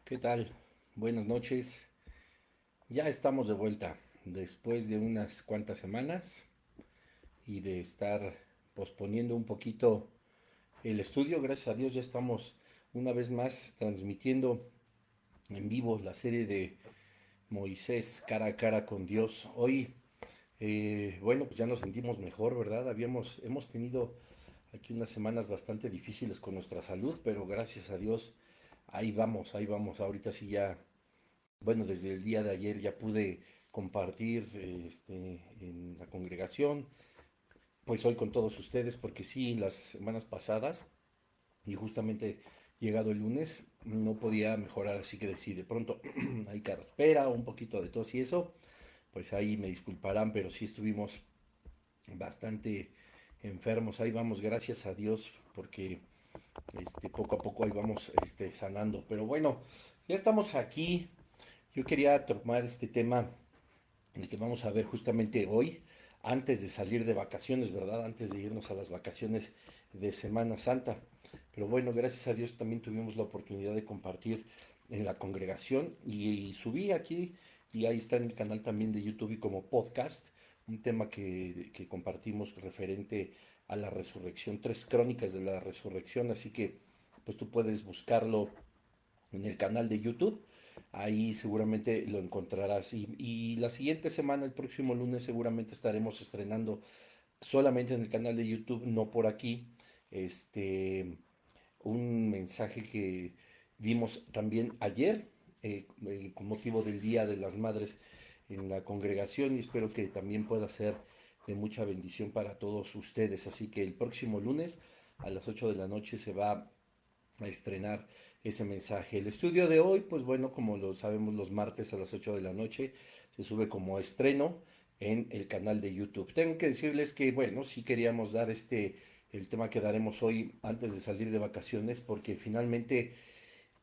¿Qué tal? Buenas noches. Ya estamos de vuelta después de unas cuantas semanas y de estar posponiendo un poquito el estudio. Gracias a Dios ya estamos una vez más transmitiendo en vivo la serie de Moisés cara a cara con Dios. Hoy, bueno, pues ya nos sentimos mejor, ¿verdad? Hemos tenido aquí unas semanas bastante difíciles con nuestra salud, pero gracias a Dios ahí vamos, ahí vamos. Ahorita sí ya, bueno, desde el día de ayer ya pude compartir en la congregación, pues hoy con todos ustedes, porque sí, las semanas pasadas y justamente llegado el lunes no podía mejorar, así que sí, de pronto hay carraspera, un poquito de tos y eso, pues ahí me disculparán, pero sí estuvimos bastante enfermos, ahí vamos, gracias a Dios, porque poco a poco ahí vamos sanando. Pero bueno, ya estamos aquí. Yo quería tomar este tema, el que vamos a ver justamente hoy, antes de salir de vacaciones, ¿verdad? Antes de irnos a las vacaciones de Semana Santa. Pero bueno, gracias a Dios también tuvimos la oportunidad de compartir en la congregación y subí aquí y ahí está en el canal también de YouTube y como podcast, un tema que compartimos referente a la resurrección, tres crónicas de la resurrección, así que pues tú puedes buscarlo en el canal de YouTube. Ahí seguramente lo encontrarás. Y la siguiente semana, el próximo lunes, seguramente estaremos estrenando solamente en el canal de YouTube, no por aquí, este, un mensaje que dimos también ayer, con motivo del Día de las Madres en la congregación y espero que también pueda ser de mucha bendición para todos ustedes. Así que el próximo lunes a las 8 de la noche se va a estrenar ese mensaje. El estudio de hoy, pues bueno, como lo sabemos los martes a las 8 de la noche, se sube como estreno en el canal de YouTube. Tengo que decirles que, bueno, sí queríamos dar el tema que daremos hoy antes de salir de vacaciones, porque finalmente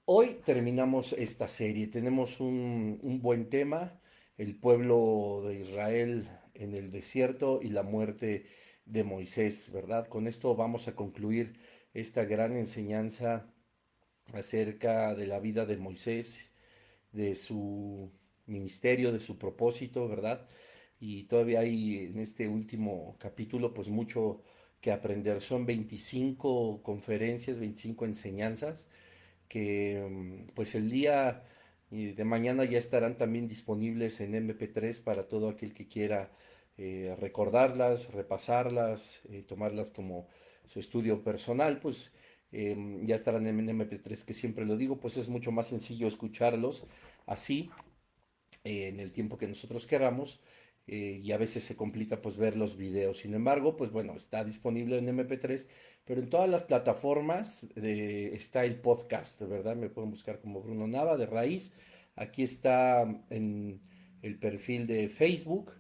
hoy terminamos esta serie. Tenemos un buen tema, el pueblo de Israel en el desierto y la muerte de Moisés, ¿verdad? Con esto vamos a concluir esta gran enseñanza acerca de la vida de Moisés, de su ministerio, de su propósito, ¿verdad? Y todavía hay en este último capítulo pues mucho que aprender. Son 25 conferencias, 25 enseñanzas que pues el día de mañana ya estarán también disponibles en MP3 para todo aquel que quiera recordarlas, repasarlas, tomarlas como su estudio personal, pues ya estarán en MP3, que siempre lo digo, pues es mucho más sencillo escucharlos así en el tiempo que nosotros queramos y a veces se complica pues ver los videos. Sin embargo, pues bueno, está disponible en MP3, pero en todas las plataformas está el podcast, ¿verdad? Me pueden buscar como Bruno Nava de Raíz. Aquí está en el perfil de Facebook,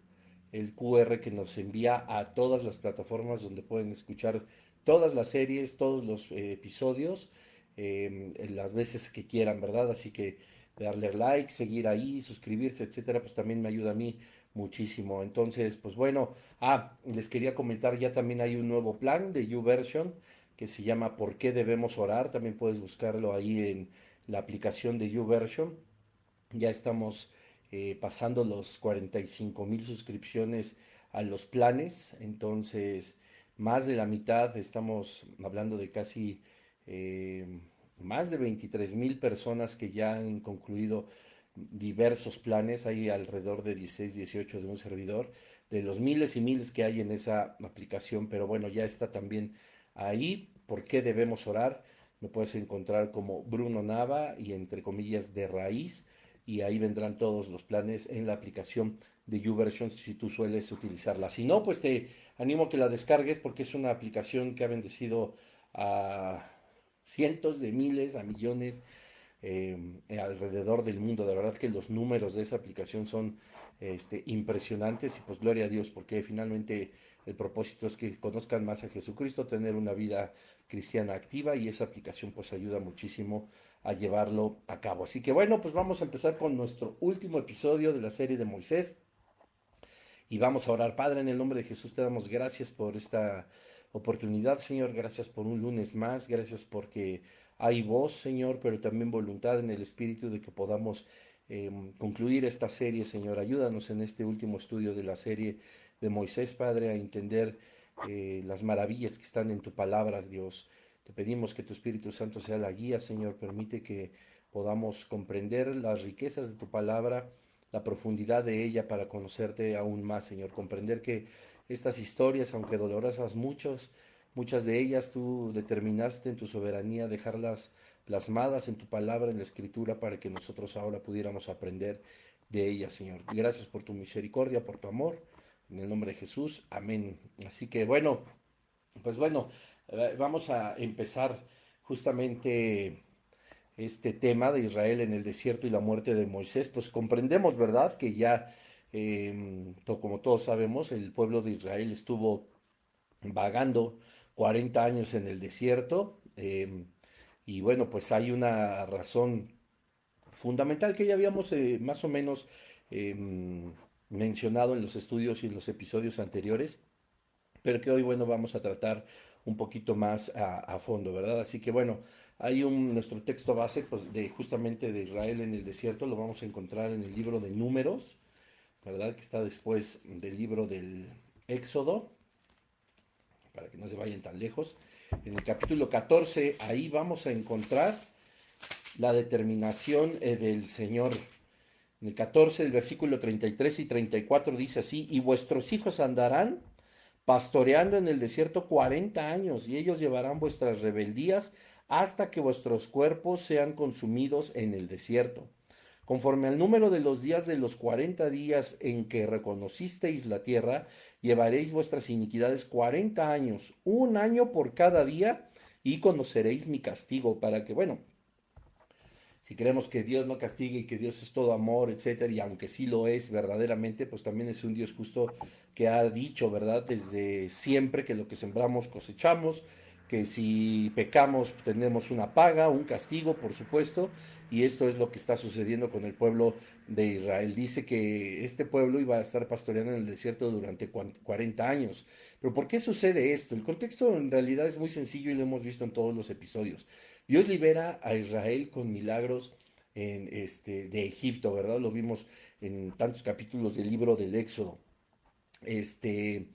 el QR que nos envía a todas las plataformas donde pueden escuchar todas las series, todos los episodios, las veces que quieran, ¿verdad? Así que darle like, seguir ahí, suscribirse, etcétera, pues también me ayuda a mí muchísimo. Entonces, pues bueno, les quería comentar, ya también hay un nuevo plan de YouVersion que se llama ¿Por qué debemos orar? También puedes buscarlo ahí en la aplicación de YouVersion. Ya estamos pasando los 45,000 suscripciones a los planes, entonces más de la mitad, estamos hablando de casi eh, más de 23,000 personas que ya han concluido diversos planes, hay alrededor de 16, 18 de un servidor, de los miles y miles que hay en esa aplicación, pero bueno, ya está también ahí. ¿Por qué debemos orar? Me puedes encontrar como Bruno Nava y entre comillas de raíz y ahí vendrán todos los planes en la aplicación de YouVersion si tú sueles utilizarla. Si no, pues te animo a que la descargues porque es una aplicación que ha bendecido a cientos de miles, a millones alrededor del mundo. De verdad que los números de esa aplicación son impresionantes y pues gloria a Dios porque finalmente el propósito es que conozcan más a Jesucristo, tener una vida cristiana activa y esa aplicación pues ayuda muchísimo a llevarlo a cabo. Así que bueno, pues vamos a empezar con nuestro último episodio de la serie de Moisés y vamos a orar. Padre, en el nombre de Jesús te damos gracias por esta oportunidad, Señor. Gracias por un lunes más. Gracias porque hay voz, Señor, pero también voluntad en el Espíritu de que podamos concluir esta serie, Señor. Ayúdanos en este último estudio de la serie de Moisés, Padre, a entender las maravillas que están en tu palabra, Dios. Te pedimos que tu Espíritu Santo sea la guía, Señor. Permite que podamos comprender las riquezas de tu palabra, la profundidad de ella para conocerte aún más, Señor. Comprender que estas historias, aunque dolorosas muchas de ellas tú determinaste en tu soberanía dejarlas plasmadas en tu palabra, en la escritura, para que nosotros ahora pudiéramos aprender de ellas, Señor. Gracias por tu misericordia, por tu amor. En el nombre de Jesús, amén. Así que bueno, pues bueno, vamos a empezar justamente este tema de Israel en el desierto y la muerte de Moisés. Pues comprendemos, ¿verdad? Que ya, como todos sabemos, el pueblo de Israel estuvo vagando 40 años en el desierto. Y bueno, pues hay una razón fundamental que ya habíamos más o menos mencionado en los estudios y en los episodios anteriores, pero que hoy, bueno, vamos a tratar un poquito más a fondo, ¿verdad? Así que bueno, nuestro texto base, pues, de justamente de Israel en el desierto, lo vamos a encontrar en el libro de Números, ¿verdad? Que está después del libro del Éxodo, para que no se vayan tan lejos. En el capítulo 14, ahí vamos a encontrar la determinación del Señor. En el 14, el versículo 33 y 34 dice así: y vuestros hijos andarán pastoreando en el desierto 40 años, y ellos llevarán vuestras rebeldías hasta que vuestros cuerpos sean consumidos en el desierto. Conforme al número de los días de los 40 días en que reconocisteis la tierra, llevaréis vuestras iniquidades 40 años, un año por cada día, y conoceréis mi castigo, para que, bueno, si creemos que Dios no castiga y que Dios es todo amor, etcétera, y aunque sí lo es verdaderamente, pues también es un Dios justo que ha dicho, ¿verdad? Desde siempre que lo que sembramos cosechamos, que si pecamos tenemos una paga, un castigo, por supuesto, y esto es lo que está sucediendo con el pueblo de Israel. Dice que este pueblo iba a estar pastoreando en el desierto durante 40 años. Pero ¿por qué sucede esto? El contexto en realidad es muy sencillo y lo hemos visto en todos los episodios. Dios libera a Israel con milagros de Egipto, ¿verdad? Lo vimos en tantos capítulos del libro del Éxodo. Este,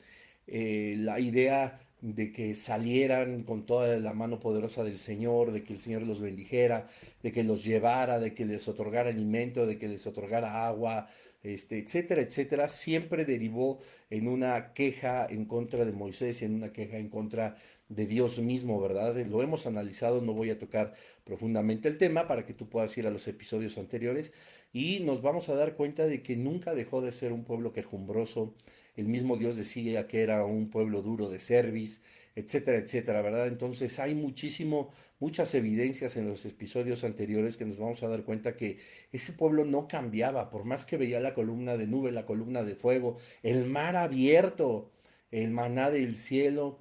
la idea de que salieran con toda la mano poderosa del Señor, de que el Señor los bendijera, de que los llevara, de que les otorgara alimento, de que les otorgara agua, etcétera, etcétera, siempre derivó en una queja en contra de Moisés y en una queja en contra de Dios mismo, ¿verdad? Lo hemos analizado, no voy a tocar profundamente el tema para que tú puedas ir a los episodios anteriores y nos vamos a dar cuenta de que nunca dejó de ser un pueblo quejumbroso. El mismo Dios decía que era un pueblo duro de cerviz, etcétera, etcétera, ¿verdad? Entonces hay muchas evidencias en los episodios anteriores que nos vamos a dar cuenta que ese pueblo no cambiaba, por más que veía la columna de nube, la columna de fuego, el mar abierto, el maná del cielo,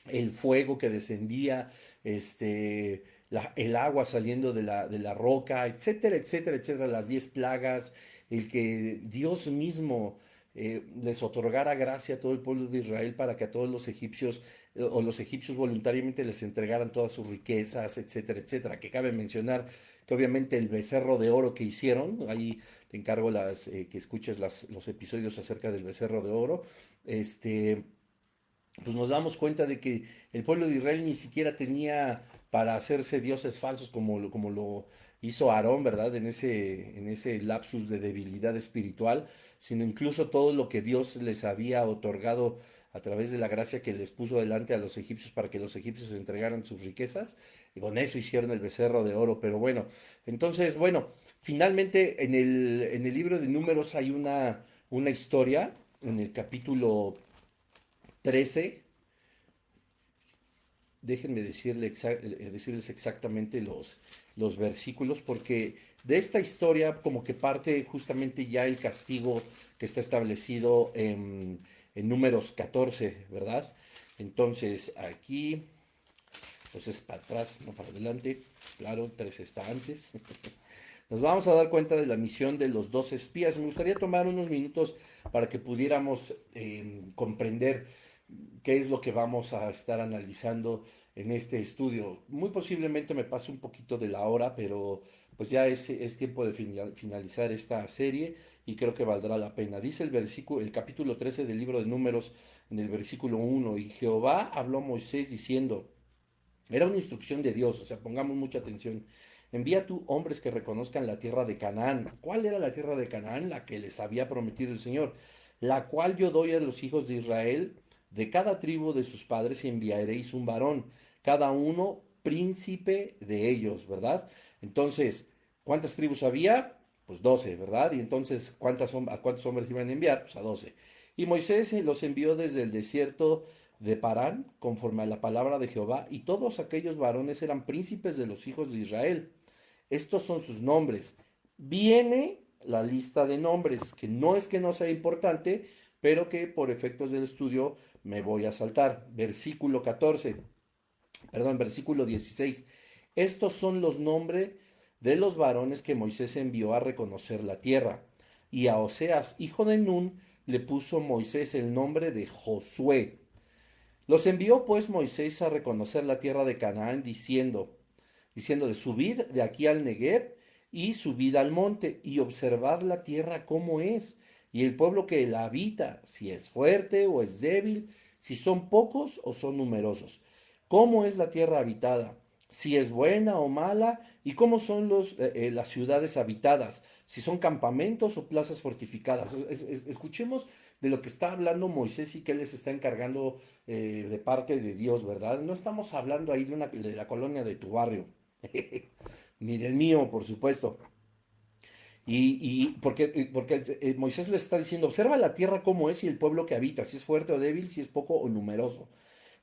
el fuego que descendía, el agua saliendo de la roca, etcétera, etcétera, etcétera, las 10 plagas, el que Dios mismo les otorgara gracia a todo el pueblo de Israel para que a todos los egipcios o los egipcios voluntariamente les entregaran todas sus riquezas, etcétera, etcétera. Que cabe mencionar que obviamente el becerro de oro que hicieron, ahí te encargo que escuches los episodios acerca del becerro de oro, pues nos damos cuenta de que el pueblo de Israel ni siquiera tenía para hacerse dioses falsos como lo hizo Aarón, ¿verdad? En ese lapsus de debilidad espiritual, sino incluso todo lo que Dios les había otorgado a través de la gracia que les puso delante a los egipcios para que los egipcios entregaran sus riquezas, y con eso hicieron el becerro de oro. Pero bueno, entonces, bueno, finalmente en el libro de Números hay una historia, en el capítulo 13. Déjenme decirles exactamente los versículos, porque de esta historia como que parte justamente ya el castigo que está establecido en Números 14, ¿verdad? Entonces aquí, pues es para atrás, no para adelante, claro, 13 está antes. Nos vamos a dar cuenta de la misión de los 12 espías. Me gustaría tomar unos minutos para que pudiéramos comprender. qué es lo que vamos a estar analizando en este estudio. Muy posiblemente me pase un poquito de la hora, pero pues ya es tiempo de finalizar esta serie y creo que valdrá la pena. Dice el capítulo 13 del libro de Números, en el versículo 1, y Jehová habló a Moisés diciendo, era una instrucción de Dios, o sea, pongamos mucha atención. Envía tú hombres que reconozcan la tierra de Canaán. ¿Cuál era la tierra de Canaán? La que les había prometido el Señor, la cual yo doy a los hijos de Israel. De cada tribu de sus padres enviaréis un varón, cada uno príncipe de ellos, ¿verdad? Entonces, ¿cuántas tribus había? Pues 12, ¿verdad? Y entonces, ¿a cuántos hombres iban a enviar? Pues a 12. Y Moisés los envió desde el desierto de Parán, conforme a la palabra de Jehová, y todos aquellos varones eran príncipes de los hijos de Israel. Estos son sus nombres. Viene la lista de nombres, que no sea importante, pero que por efectos del estudio me voy a saltar. Versículo 14, perdón, versículo 16. Estos son los nombres de los varones que Moisés envió a reconocer la tierra. Y a Oseas, hijo de Nun, le puso Moisés el nombre de Josué. Los envió pues Moisés a reconocer la tierra de Canaán, diciéndole, subid de aquí al Negev y subid al monte y observad la tierra cómo es, y el pueblo que la habita, si es fuerte o es débil, si son pocos o son numerosos. ¿Cómo es la tierra habitada? Si es buena o mala, y cómo son las ciudades habitadas, si son campamentos o plazas fortificadas. Escuchemos de lo que está hablando Moisés y que él les está encargando de parte de Dios, ¿verdad? No estamos hablando ahí de la colonia de tu barrio, ni del mío, por supuesto. Porque Moisés les está diciendo, observa la tierra cómo es y el pueblo que habita, si es fuerte o débil, si es poco o numeroso.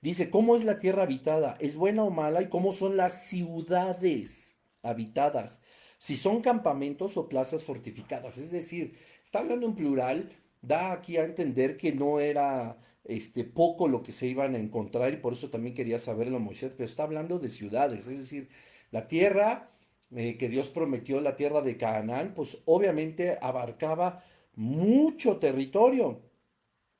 Dice, ¿cómo es la tierra habitada? ¿Es buena o mala? ¿Y cómo son las ciudades habitadas? Si son campamentos o plazas fortificadas. Es decir, está hablando en plural, da aquí a entender que no era poco lo que se iban a encontrar y por eso también quería saberlo Moisés, pero está hablando de ciudades. Es decir, la tierra que Dios prometió, la tierra de Canaán, pues obviamente abarcaba mucho territorio.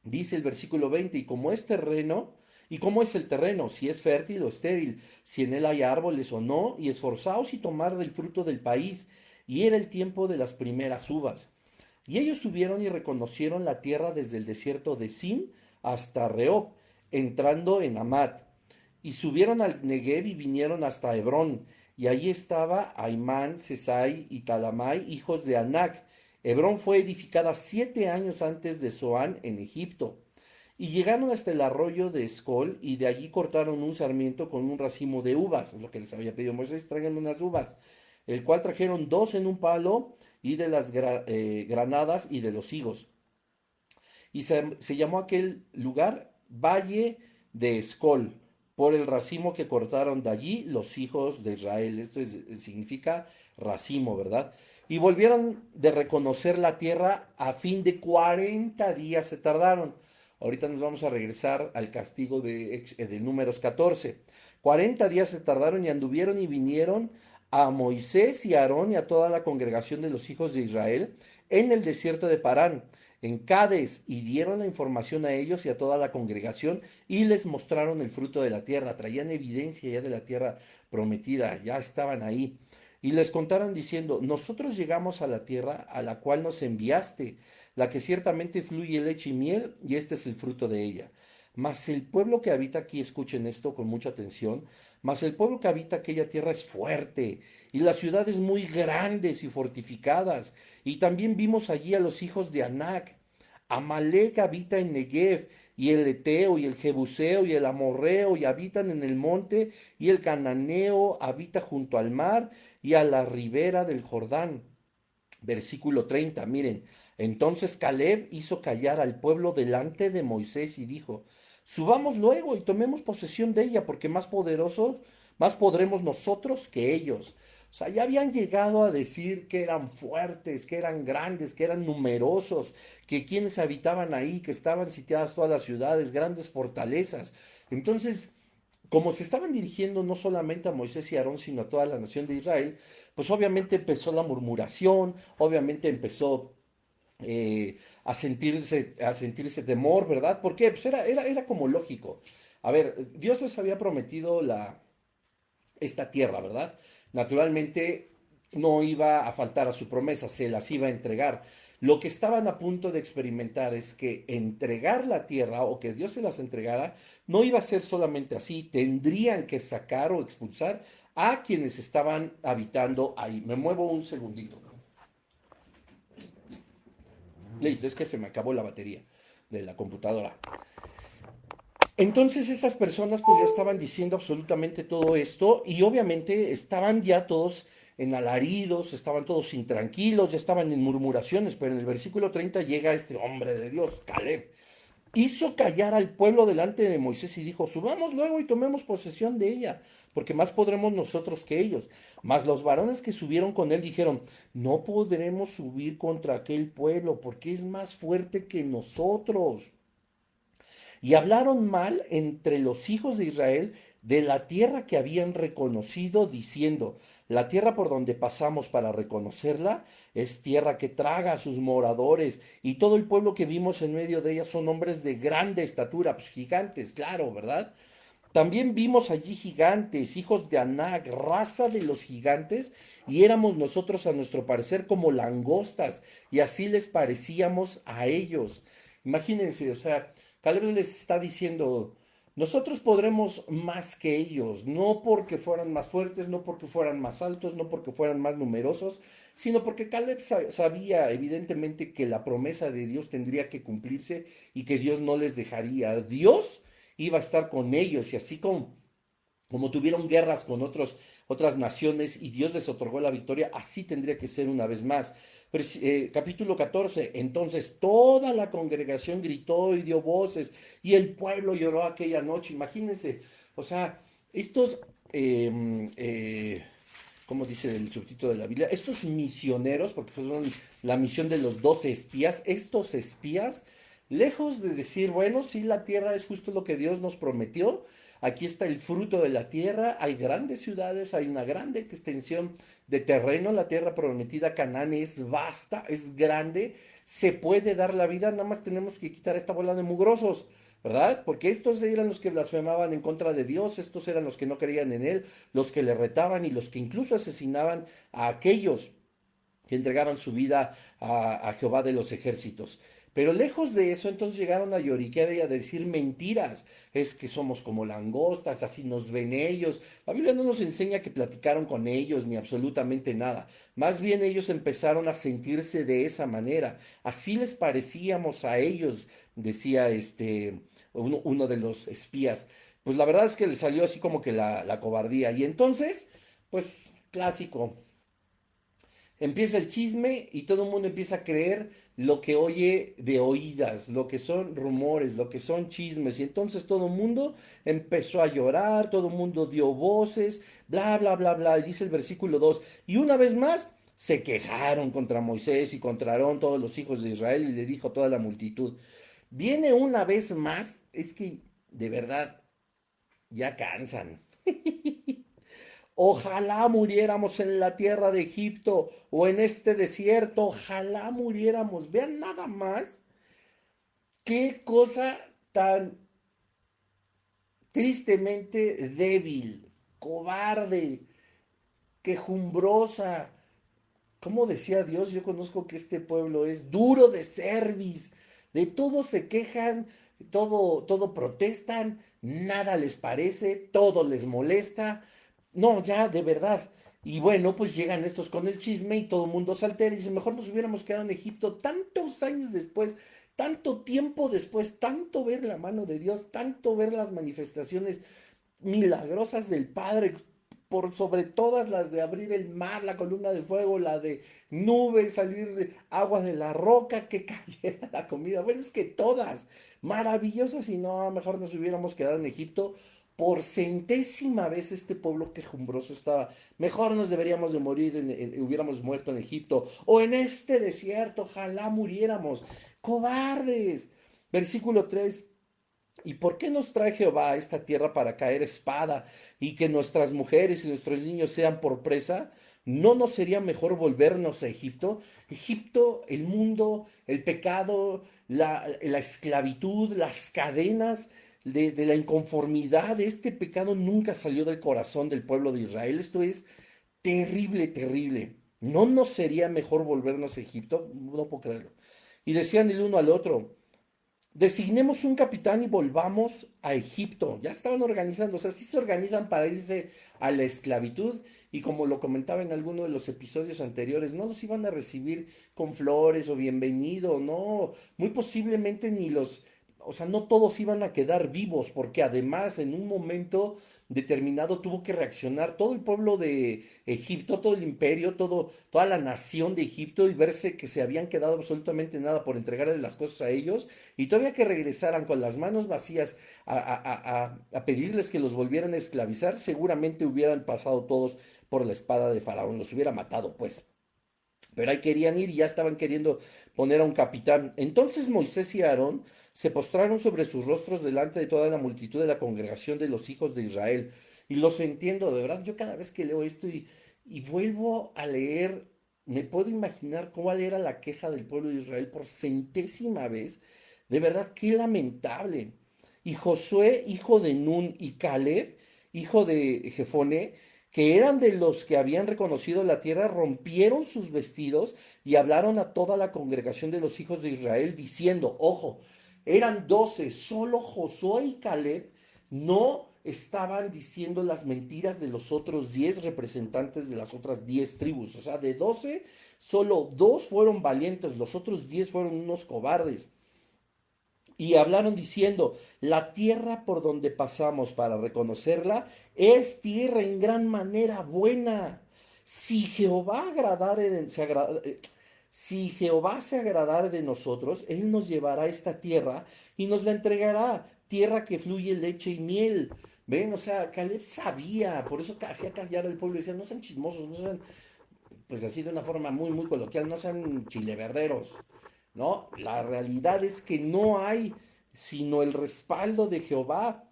Dice el versículo 20, y como es terreno, ¿y cómo es el terreno? Si es fértil o estéril, si en él hay árboles o no, y esforzaos y tomar del fruto del país. Y era el tiempo de las primeras uvas. Y ellos subieron y reconocieron la tierra desde el desierto de Sin hasta Rehob, entrando en Amat. Y subieron al Negev y vinieron hasta Hebrón. Y allí estaba Aimán, Sesai y Talamai, hijos de Anac. Hebrón fue edificada 7 años antes de Zoán en Egipto. Y llegaron hasta el arroyo de Escol y de allí cortaron un sarmiento con un racimo de uvas, es lo que les había pedido Moisés, traigan unas uvas, el cual trajeron dos en un palo y de las granadas y de los higos. Y se llamó aquel lugar Valle de Escol, por el racimo que cortaron de allí los hijos de Israel. Significa racimo, ¿verdad? Y volvieron de reconocer la tierra a fin de 40 días se tardaron. Ahorita nos vamos a regresar al castigo de Números 14. 40 días se tardaron y anduvieron y vinieron a Moisés y a Aarón y a toda la congregación de los hijos de Israel en el desierto de Parán, en Cades, y dieron la información a ellos y a toda la congregación y les mostraron el fruto de la tierra. Traían evidencia ya de la tierra prometida, ya estaban ahí. Y les contaron diciendo, nosotros llegamos a la tierra a la cual nos enviaste, la que ciertamente fluye leche y miel, y este es el fruto de ella. Mas el pueblo que habita aquí, escuchen esto con mucha atención, mas el pueblo que habita aquella tierra es fuerte, y las ciudades muy grandes y fortificadas. Y también vimos allí a los hijos de Anac. Amalek habita en Negev, y el Eteo, y el Jebuseo, y el Amorreo, y habitan en el monte, y el Cananeo habita junto al mar, y a la ribera del Jordán. Versículo 30, miren, entonces Caleb hizo callar al pueblo delante de Moisés y dijo, subamos luego y tomemos posesión de ella, porque más poderosos, más podremos nosotros que ellos. O sea, ya habían llegado a decir que eran fuertes, que eran grandes, que eran numerosos, que quienes habitaban ahí, que estaban sitiadas todas las ciudades, grandes fortalezas. Entonces, como se estaban dirigiendo no solamente a Moisés y Aarón, sino a toda la nación de Israel, pues obviamente empezó la murmuración, obviamente empezó a sentirse temor, ¿verdad? ¿Por qué? Pues era como lógico. A ver, Dios les había prometido esta tierra, ¿verdad? Naturalmente no iba a faltar a su promesa, se las iba a entregar. Lo que estaban a punto de experimentar es que entregar la tierra o que Dios se las entregara no iba a ser solamente así, tendrían que sacar o expulsar a quienes estaban habitando ahí. Me muevo un segundito. Listo, es que se me acabó la batería de la computadora. Entonces esas personas pues ya estaban diciendo absolutamente todo esto y obviamente estaban ya todos en alaridos, estaban todos intranquilos, ya estaban en murmuraciones, pero en el versículo 30 llega este hombre de Dios, Caleb, hizo callar al pueblo delante de Moisés y dijo, subamos luego y tomemos posesión de ella, porque más podremos nosotros que ellos. Mas los varones que subieron con él dijeron, no podremos subir contra aquel pueblo, porque es más fuerte que nosotros. Y hablaron mal entre los hijos de Israel de la tierra que habían reconocido, diciendo, la tierra por donde pasamos para reconocerla es tierra que traga a sus moradores, y todo el pueblo que vimos en medio de ella son hombres de grande estatura, pues gigantes, claro, ¿verdad? También vimos allí gigantes, hijos de Anac, raza de los gigantes, y éramos nosotros a nuestro parecer como langostas, y así les parecíamos a ellos. Imagínense, o sea, Caleb les está diciendo, nosotros podremos más que ellos, no porque fueran más fuertes, no porque fueran más altos, no porque fueran más numerosos, sino porque Caleb sabía evidentemente que la promesa de Dios tendría que cumplirse y que Dios no les dejaría. Dios iba a estar con ellos y así como tuvieron guerras con otras naciones y Dios les otorgó la victoria, así tendría que ser una vez más. Capítulo 14, entonces toda la congregación gritó y dio voces y el pueblo lloró aquella noche, imagínense, o sea, estos, eh, eh, ¿cómo dice el subtítulo de la Biblia? Estos misioneros, porque fueron la misión de los 12 espías, estos espías, lejos de decir, bueno, sí, la tierra es justo lo que Dios nos prometió, aquí está el fruto de la tierra, hay grandes ciudades, hay una grande extensión de terreno, la tierra prometida Canaán es vasta, es grande, se puede dar la vida, nada más tenemos que quitar esta bola de mugrosos, ¿verdad? Porque estos eran los que blasfemaban en contra de Dios, estos eran los que no creían en Él, los que le retaban y los que incluso asesinaban a aquellos que entregaban su vida a Jehová de los ejércitos. Pero lejos de eso, entonces llegaron a lloriquear y a decir mentiras. Es que somos como langostas, así nos ven ellos. La Biblia no nos enseña que platicaron con ellos ni absolutamente nada. Más bien ellos empezaron a sentirse de esa manera. Así les parecíamos a ellos, decía uno de los espías. Pues la verdad es que le salió así como que la cobardía. Y entonces, pues clásico, empieza el chisme y todo el mundo empieza a creer lo que oye de oídas, lo que son rumores, lo que son chismes. Y entonces todo el mundo empezó a llorar, todo el mundo dio voces, bla, bla, bla, bla. Y dice el versículo 2, y una vez más se quejaron contra Moisés y contra Aarón todos los hijos de Israel y le dijo toda la multitud, viene una vez más, es que de verdad ya cansan. Ojalá muriéramos en la tierra de Egipto o en este desierto, ojalá muriéramos. Vean nada más qué cosa tan tristemente débil, cobarde, quejumbrosa. Como decía Dios, yo conozco que este pueblo es duro de cerviz, de todo se quejan, todo protestan, nada les parece, todo les molesta. No, ya, de verdad. Y bueno, pues llegan estos con el chisme y todo el mundo se altera y dice, mejor nos hubiéramos quedado en Egipto tantos años después, tanto tiempo después, tanto ver la mano de Dios, tanto ver las manifestaciones milagrosas del Padre, por sobre todas las de abrir el mar, la columna de fuego, la de nubes, salir agua de la roca, que cayera la comida. Bueno, es que todas maravillosas y no, mejor nos hubiéramos quedado en Egipto. Por centésima vez este pueblo quejumbroso estaba, mejor nos deberíamos de morir, hubiéramos muerto en Egipto o en este desierto, ojalá muriéramos. Cobardes. Versículo 3. ¿Y por qué nos trae Jehová a esta tierra para caer espada y que nuestras mujeres y nuestros niños sean por presa? ¿No nos sería mejor volvernos a Egipto? Egipto, el mundo, el pecado, la esclavitud, las cadenas de la inconformidad, este pecado nunca salió del corazón del pueblo de Israel. Esto es terrible, terrible. ¿No nos sería mejor volvernos a Egipto? No puedo creerlo. Y decían el uno al otro, designemos un capitán y volvamos a Egipto. Ya estaban organizando, o sea, sí se organizan para irse a la esclavitud y como lo comentaba en alguno de los episodios anteriores, no los iban a recibir con flores o bienvenido, no, muy posiblemente ni los, o sea, no todos iban a quedar vivos porque además en un momento determinado tuvo que reaccionar todo el pueblo de Egipto, todo el imperio, toda la nación de Egipto y verse que se habían quedado absolutamente nada por entregarle las cosas a ellos y todavía que regresaran con las manos vacías a pedirles que los volvieran a esclavizar, seguramente hubieran pasado todos por la espada de Faraón, los hubiera matado, pues. Pero ahí querían ir y ya estaban queriendo poner a un capitán. Entonces Moisés y Aarón se postraron sobre sus rostros delante de toda la multitud de la congregación de los hijos de Israel. Y los entiendo, de verdad, yo cada vez que leo esto y vuelvo a leer, me puedo imaginar cuál era la queja del pueblo de Israel por centésima vez. De verdad, qué lamentable. Y Josué, hijo de Nun, y Caleb, hijo de Jefone, que eran de los que habían reconocido la tierra, rompieron sus vestidos y hablaron a toda la congregación de los hijos de Israel, diciendo, ojo, eran 12, solo Josué y Caleb no estaban diciendo las mentiras de los otros 10 representantes de las otras 10 tribus. O sea, de 12, solo 2 fueron valientes, los otros 10 fueron unos cobardes. Y hablaron diciendo, la tierra por donde pasamos para reconocerla es tierra en gran manera buena. Si Jehová agradare si Jehová se agradare de nosotros, Él nos llevará a esta tierra y nos la entregará, tierra que fluye leche y miel. Ven, o sea, Caleb sabía, por eso hacía callar al pueblo y decía, no sean chismosos, no sean, pues así de una forma muy, muy coloquial, no sean chileverderos. ¿No? La realidad es que no hay sino el respaldo de Jehová.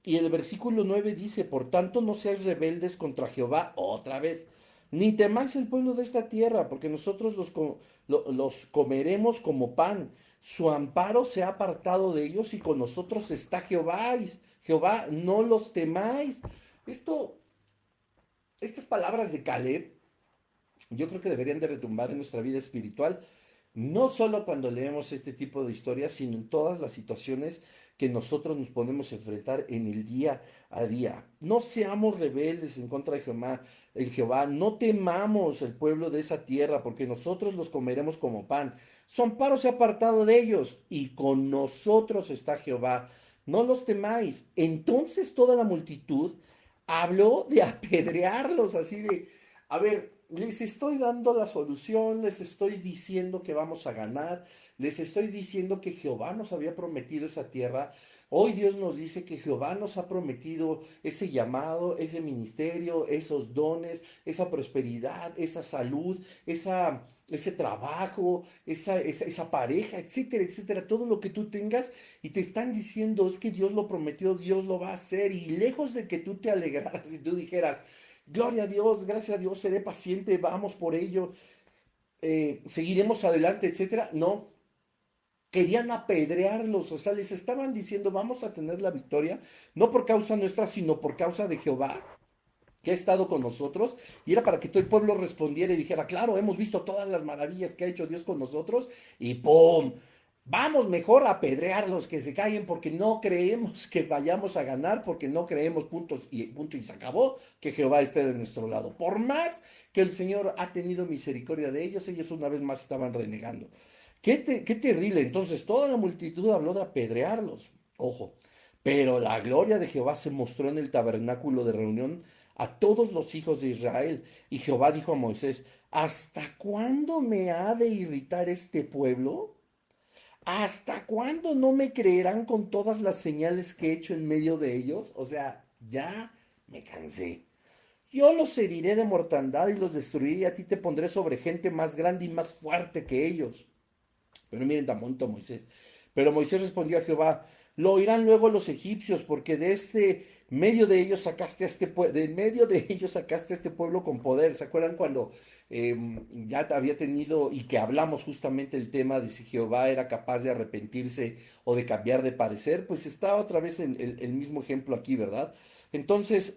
Y el versículo 9 dice, por tanto no seáis rebeldes contra Jehová otra vez, ni temáis el pueblo de esta tierra, porque nosotros los comeremos como pan. Su amparo se ha apartado de ellos y con nosotros está Jehová. Jehová, no los temáis. Esto, estas palabras de Caleb yo creo que deberían de retumbar en nuestra vida espiritual, no solo cuando leemos este tipo de historias, sino en todas las situaciones que nosotros nos podemos enfrentar en el día a día. No seamos rebeldes en contra de Jehová, no temamos el pueblo de esa tierra, porque nosotros los comeremos como pan. Su amparo se ha apartado de ellos, y con nosotros está Jehová. No los temáis. Entonces toda la multitud habló de apedrearlos, así de, a ver, les estoy dando la solución, les estoy diciendo que vamos a ganar, les estoy diciendo que Jehová nos había prometido esa tierra. Hoy Dios nos dice que Jehová nos ha prometido ese llamado, ese ministerio, esos dones, esa prosperidad, esa salud, ese trabajo, esa pareja, etcétera, etcétera, todo lo que tú tengas y te están diciendo es que Dios lo prometió, Dios lo va a hacer y lejos de que tú te alegraras y tú dijeras, gloria a Dios, gracias a Dios, seré paciente, vamos por ello, seguiremos adelante, etcétera. No, querían apedrearlos, o sea, les estaban diciendo, vamos a tener la victoria, no por causa nuestra, sino por causa de Jehová, que ha estado con nosotros, y era para que todo el pueblo respondiera y dijera, claro, hemos visto todas las maravillas que ha hecho Dios con nosotros, y ¡pum! Vamos mejor a apedrearlos que se callen porque no creemos que vayamos a ganar, porque no creemos punto y se acabó que Jehová esté de nuestro lado. Por más que el Señor ha tenido misericordia de ellos, ellos una vez más estaban renegando. Qué terrible. Entonces toda la multitud habló de apedrearlos. Ojo. Pero la gloria de Jehová se mostró en el tabernáculo de reunión a todos los hijos de Israel. Y Jehová dijo a Moisés, ¿hasta cuándo me ha de irritar este pueblo? ¿Hasta cuándo no me creerán con todas las señales que he hecho en medio de ellos? O sea, ya me cansé. Yo los heriré de mortandad y los destruiré y a ti te pondré sobre gente más grande y más fuerte que ellos. Pero miren tan bonito Moisés. Pero Moisés respondió a Jehová, lo oirán luego los egipcios, porque de este medio de ellos sacaste a este de medio de ellos sacaste a este pueblo con poder. ¿Se acuerdan cuando ya había tenido y que hablamos justamente el tema de si Jehová era capaz de arrepentirse o de cambiar de parecer? Pues está otra vez el mismo ejemplo aquí, ¿verdad? Entonces,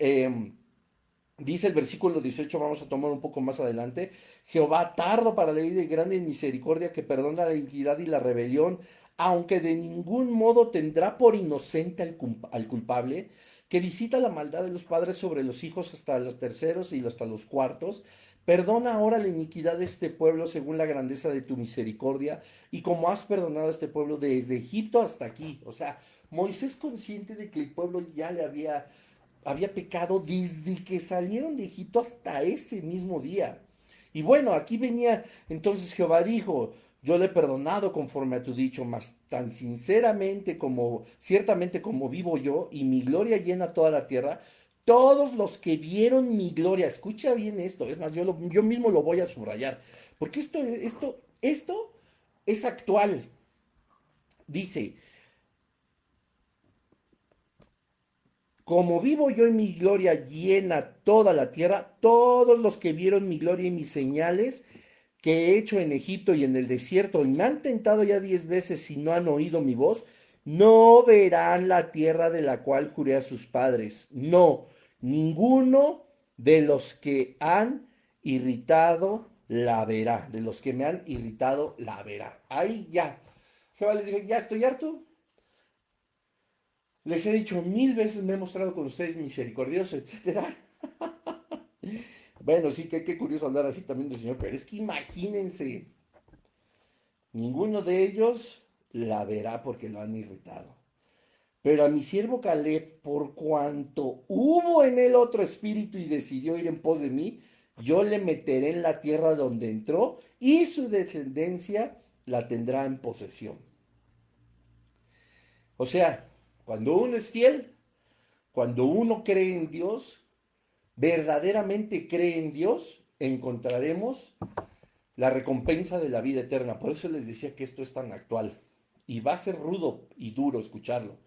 dice el versículo 18, vamos a tomar un poco más adelante: Jehová tardo para la ira y grande en misericordia, que perdona la iniquidad y la rebelión, aunque de ningún modo tendrá por inocente al culpable, que visita la maldad de los padres sobre los hijos hasta los terceros y hasta los cuartos. Perdona ahora la iniquidad de este pueblo según la grandeza de tu misericordia, y como has perdonado a este pueblo desde Egipto hasta aquí. O sea, Moisés, consciente de que el pueblo ya le había pecado desde que salieron de Egipto hasta ese mismo día. Y bueno, aquí venía, entonces Jehová dijo: yo le he perdonado conforme a tu dicho, mas tan sinceramente como, ciertamente como vivo yo, y mi gloria llena toda la tierra, todos los que vieron mi gloria, escucha bien esto, es más, yo mismo lo voy a subrayar, porque esto es actual. Dice: como vivo yo en mi gloria llena toda la tierra, todos los que vieron mi gloria y mis señales que he hecho en Egipto y en el desierto, y me han tentado ya 10 veces y no han oído mi voz, no verán la tierra de la cual juré a sus padres. No, ninguno de los que han irritado la verá. De los que me han irritado la verá. Ahí ya. Jehová les dijo: ya estoy harto. Les he dicho 1000 veces, me he mostrado con ustedes misericordioso, etcétera. Bueno, sí, qué curioso hablar así también del Señor, pero es que imagínense, ninguno de ellos la verá porque lo han irritado. Pero a mi siervo Caleb, por cuanto hubo en él otro espíritu y decidió ir en pos de mí, yo le meteré en la tierra donde entró, y su descendencia la tendrá en posesión. O sea, cuando uno es fiel, cuando uno cree en Dios, verdaderamente cree en Dios, encontraremos la recompensa de la vida eterna. Por eso les decía que esto es tan actual. Y va a ser rudo y duro escucharlo.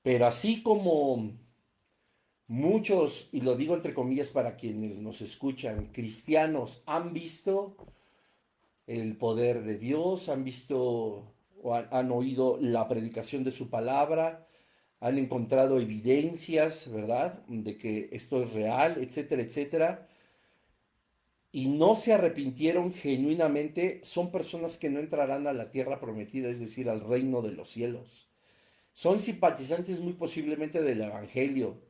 Pero así como muchos, y lo digo entre comillas para quienes nos escuchan, cristianos han visto el poder de Dios, han visto o han oído la predicación de su palabra, han encontrado evidencias, ¿verdad?, de que esto es real, etcétera, etcétera, y no se arrepintieron genuinamente, son personas que no entrarán a la tierra prometida, es decir, al reino de los cielos. Son simpatizantes muy posiblemente del Evangelio.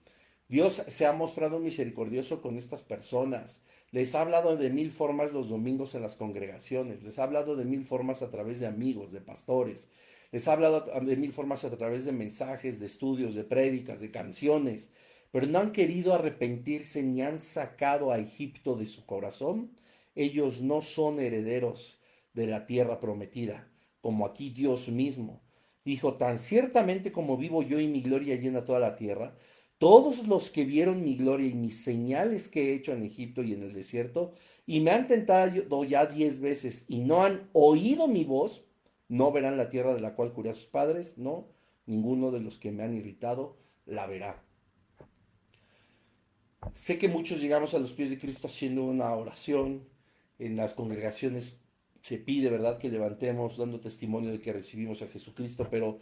Dios se ha mostrado misericordioso con estas personas. Les ha hablado de 1000 formas los domingos en las congregaciones. Les ha hablado de 1000 formas a través de amigos, de pastores. Les ha hablado de 1000 formas a través de mensajes, de estudios, de prédicas, de canciones. Pero no han querido arrepentirse ni han sacado a Egipto de su corazón. Ellos no son herederos de la tierra prometida, como aquí Dios mismo dijo: tan ciertamente como vivo yo y mi gloria llena toda la tierra, todos los que vieron mi gloria y mis señales que he hecho en Egipto y en el desierto, y me han tentado ya 10 veces y no han oído mi voz, no verán la tierra de la cual juré a sus padres. No, ninguno de los que me han irritado la verá. Sé que muchos llegamos a los pies de Cristo haciendo una oración. En las congregaciones se pide, ¿verdad?, que levantemos dando testimonio de que recibimos a Jesucristo, pero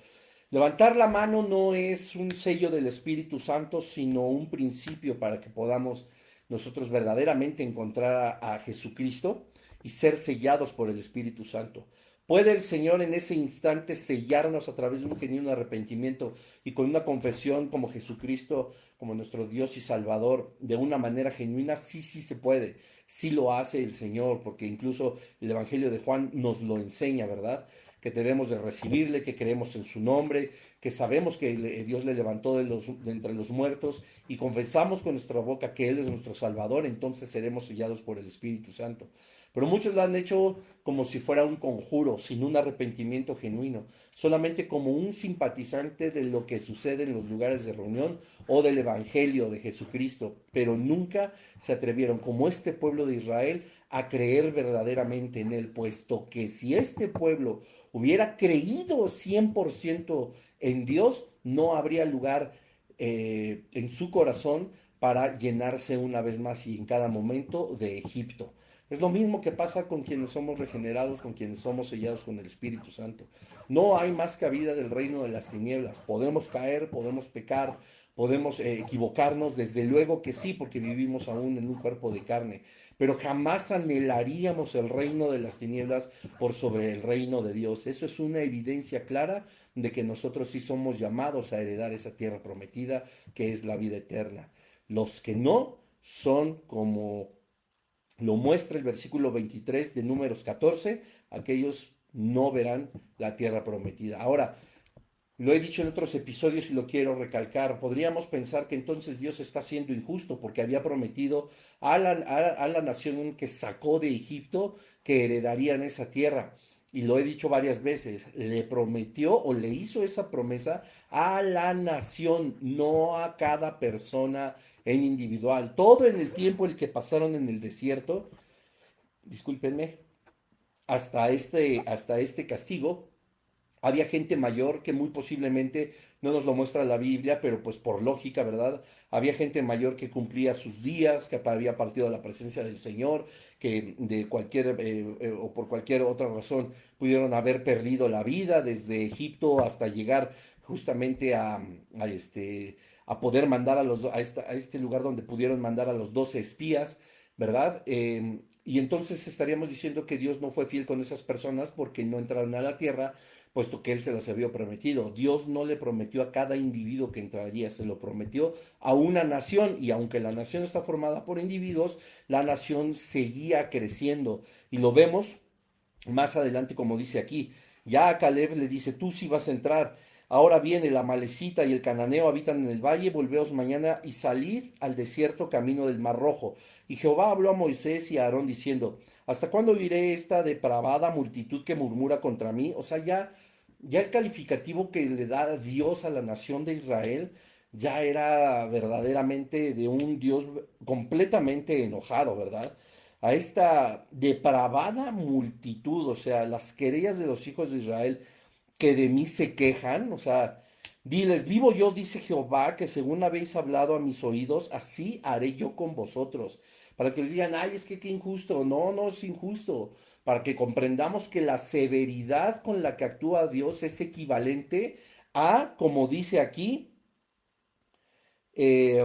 levantar la mano no es un sello del Espíritu Santo, sino un principio para que podamos nosotros verdaderamente encontrar a Jesucristo y ser sellados por el Espíritu Santo. ¿Puede el Señor en ese instante sellarnos a través de un genuino arrepentimiento y con una confesión como Jesucristo, como nuestro Dios y Salvador, de una manera genuina? Sí, sí se puede. Sí lo hace el Señor, porque incluso el Evangelio de Juan nos lo enseña, ¿verdad? Que debemos de recibirle, que creemos en su nombre, que sabemos que Dios le levantó de entre los muertos, y confesamos con nuestra boca que Él es nuestro Salvador, entonces seremos sellados por el Espíritu Santo. Pero muchos lo han hecho como si fuera un conjuro, sin un arrepentimiento genuino, solamente como un simpatizante de lo que sucede en los lugares de reunión o del Evangelio de Jesucristo, pero nunca se atrevieron, como este pueblo de Israel, a creer verdaderamente en él, puesto que si este pueblo hubiera creído 100% en Dios, no habría lugar en su corazón para llenarse una vez más y en cada momento de Egipto. Es lo mismo que pasa con quienes somos regenerados, con quienes somos sellados con el Espíritu Santo. No hay más cabida del reino de las tinieblas. Podemos caer, podemos pecar, podemos equivocarnos, desde luego que sí, porque vivimos aún en un cuerpo de carne, pero jamás anhelaríamos el reino de las tinieblas por sobre el reino de Dios. Eso es una evidencia clara de que nosotros sí somos llamados a heredar esa tierra prometida que es la vida eterna. Los que no son como lo muestra el versículo 23 de Números 14, aquellos no verán la tierra prometida. Ahora, lo he dicho en otros episodios y lo quiero recalcar. Podríamos pensar que entonces Dios está siendo injusto porque había prometido a la nación que sacó de Egipto que heredarían esa tierra. Y lo he dicho varias veces, le prometió o le hizo esa promesa a la nación, no a cada persona en individual. Todo en el tiempo el que pasaron en el desierto, discúlpenme, hasta este castigo, había gente mayor que muy posiblemente, no nos lo muestra la Biblia, pero pues por lógica, ¿verdad? Había gente mayor que cumplía sus días, que había partido a la presencia del Señor, que de cualquier o por cualquier otra razón pudieron haber perdido la vida desde Egipto hasta llegar justamente a poder mandar a este lugar donde pudieron mandar a los 12 espías, ¿verdad? Y entonces estaríamos diciendo que Dios no fue fiel con esas personas porque no entraron a la tierra, puesto que Él se las había prometido. Dios no le prometió a cada individuo que entraría, se lo prometió a una nación, y aunque la nación está formada por individuos, la nación seguía creciendo. Y lo vemos más adelante, como dice aquí. Ya a Caleb le dice, tú sí vas a entrar. Ahora bien, el amalecita y el cananeo habitan en el valle, volveos mañana y salid al desierto camino del Mar Rojo. Y Jehová habló a Moisés y a Aarón diciendo, ¿hasta cuándo oiré esta depravada multitud que murmura contra mí? O sea, ya el calificativo que le da Dios a la nación de Israel ya era verdaderamente de un Dios completamente enojado, ¿verdad? A esta depravada multitud, o sea, las querellas de los hijos de Israel que de mí se quejan, o sea, diles, vivo yo, dice Jehová, que según habéis hablado a mis oídos, así haré yo con vosotros, para que les digan, ay, es que qué injusto, no, no es injusto, para que comprendamos que la severidad con la que actúa Dios es equivalente a, como dice aquí, eh,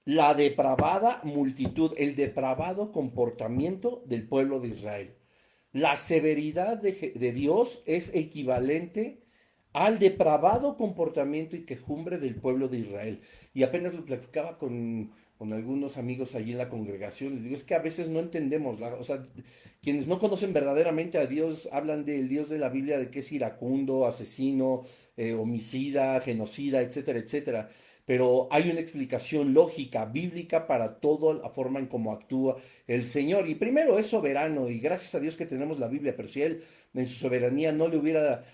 la depravada multitud, el depravado comportamiento del pueblo de Israel. La severidad de Dios es equivalente al depravado comportamiento y quejumbre del pueblo de Israel. Y apenas lo platicaba con algunos amigos allí en la congregación. Les digo, es que a veces no entendemos, o sea, quienes no conocen verdaderamente a Dios hablan del Dios de la Biblia de que es iracundo, asesino, homicida, genocida, etcétera, etcétera. Pero hay una explicación lógica, bíblica, para toda la forma en cómo actúa el Señor. Y primero es soberano, y gracias a Dios que tenemos la Biblia, pero si Él en su soberanía nos hubiera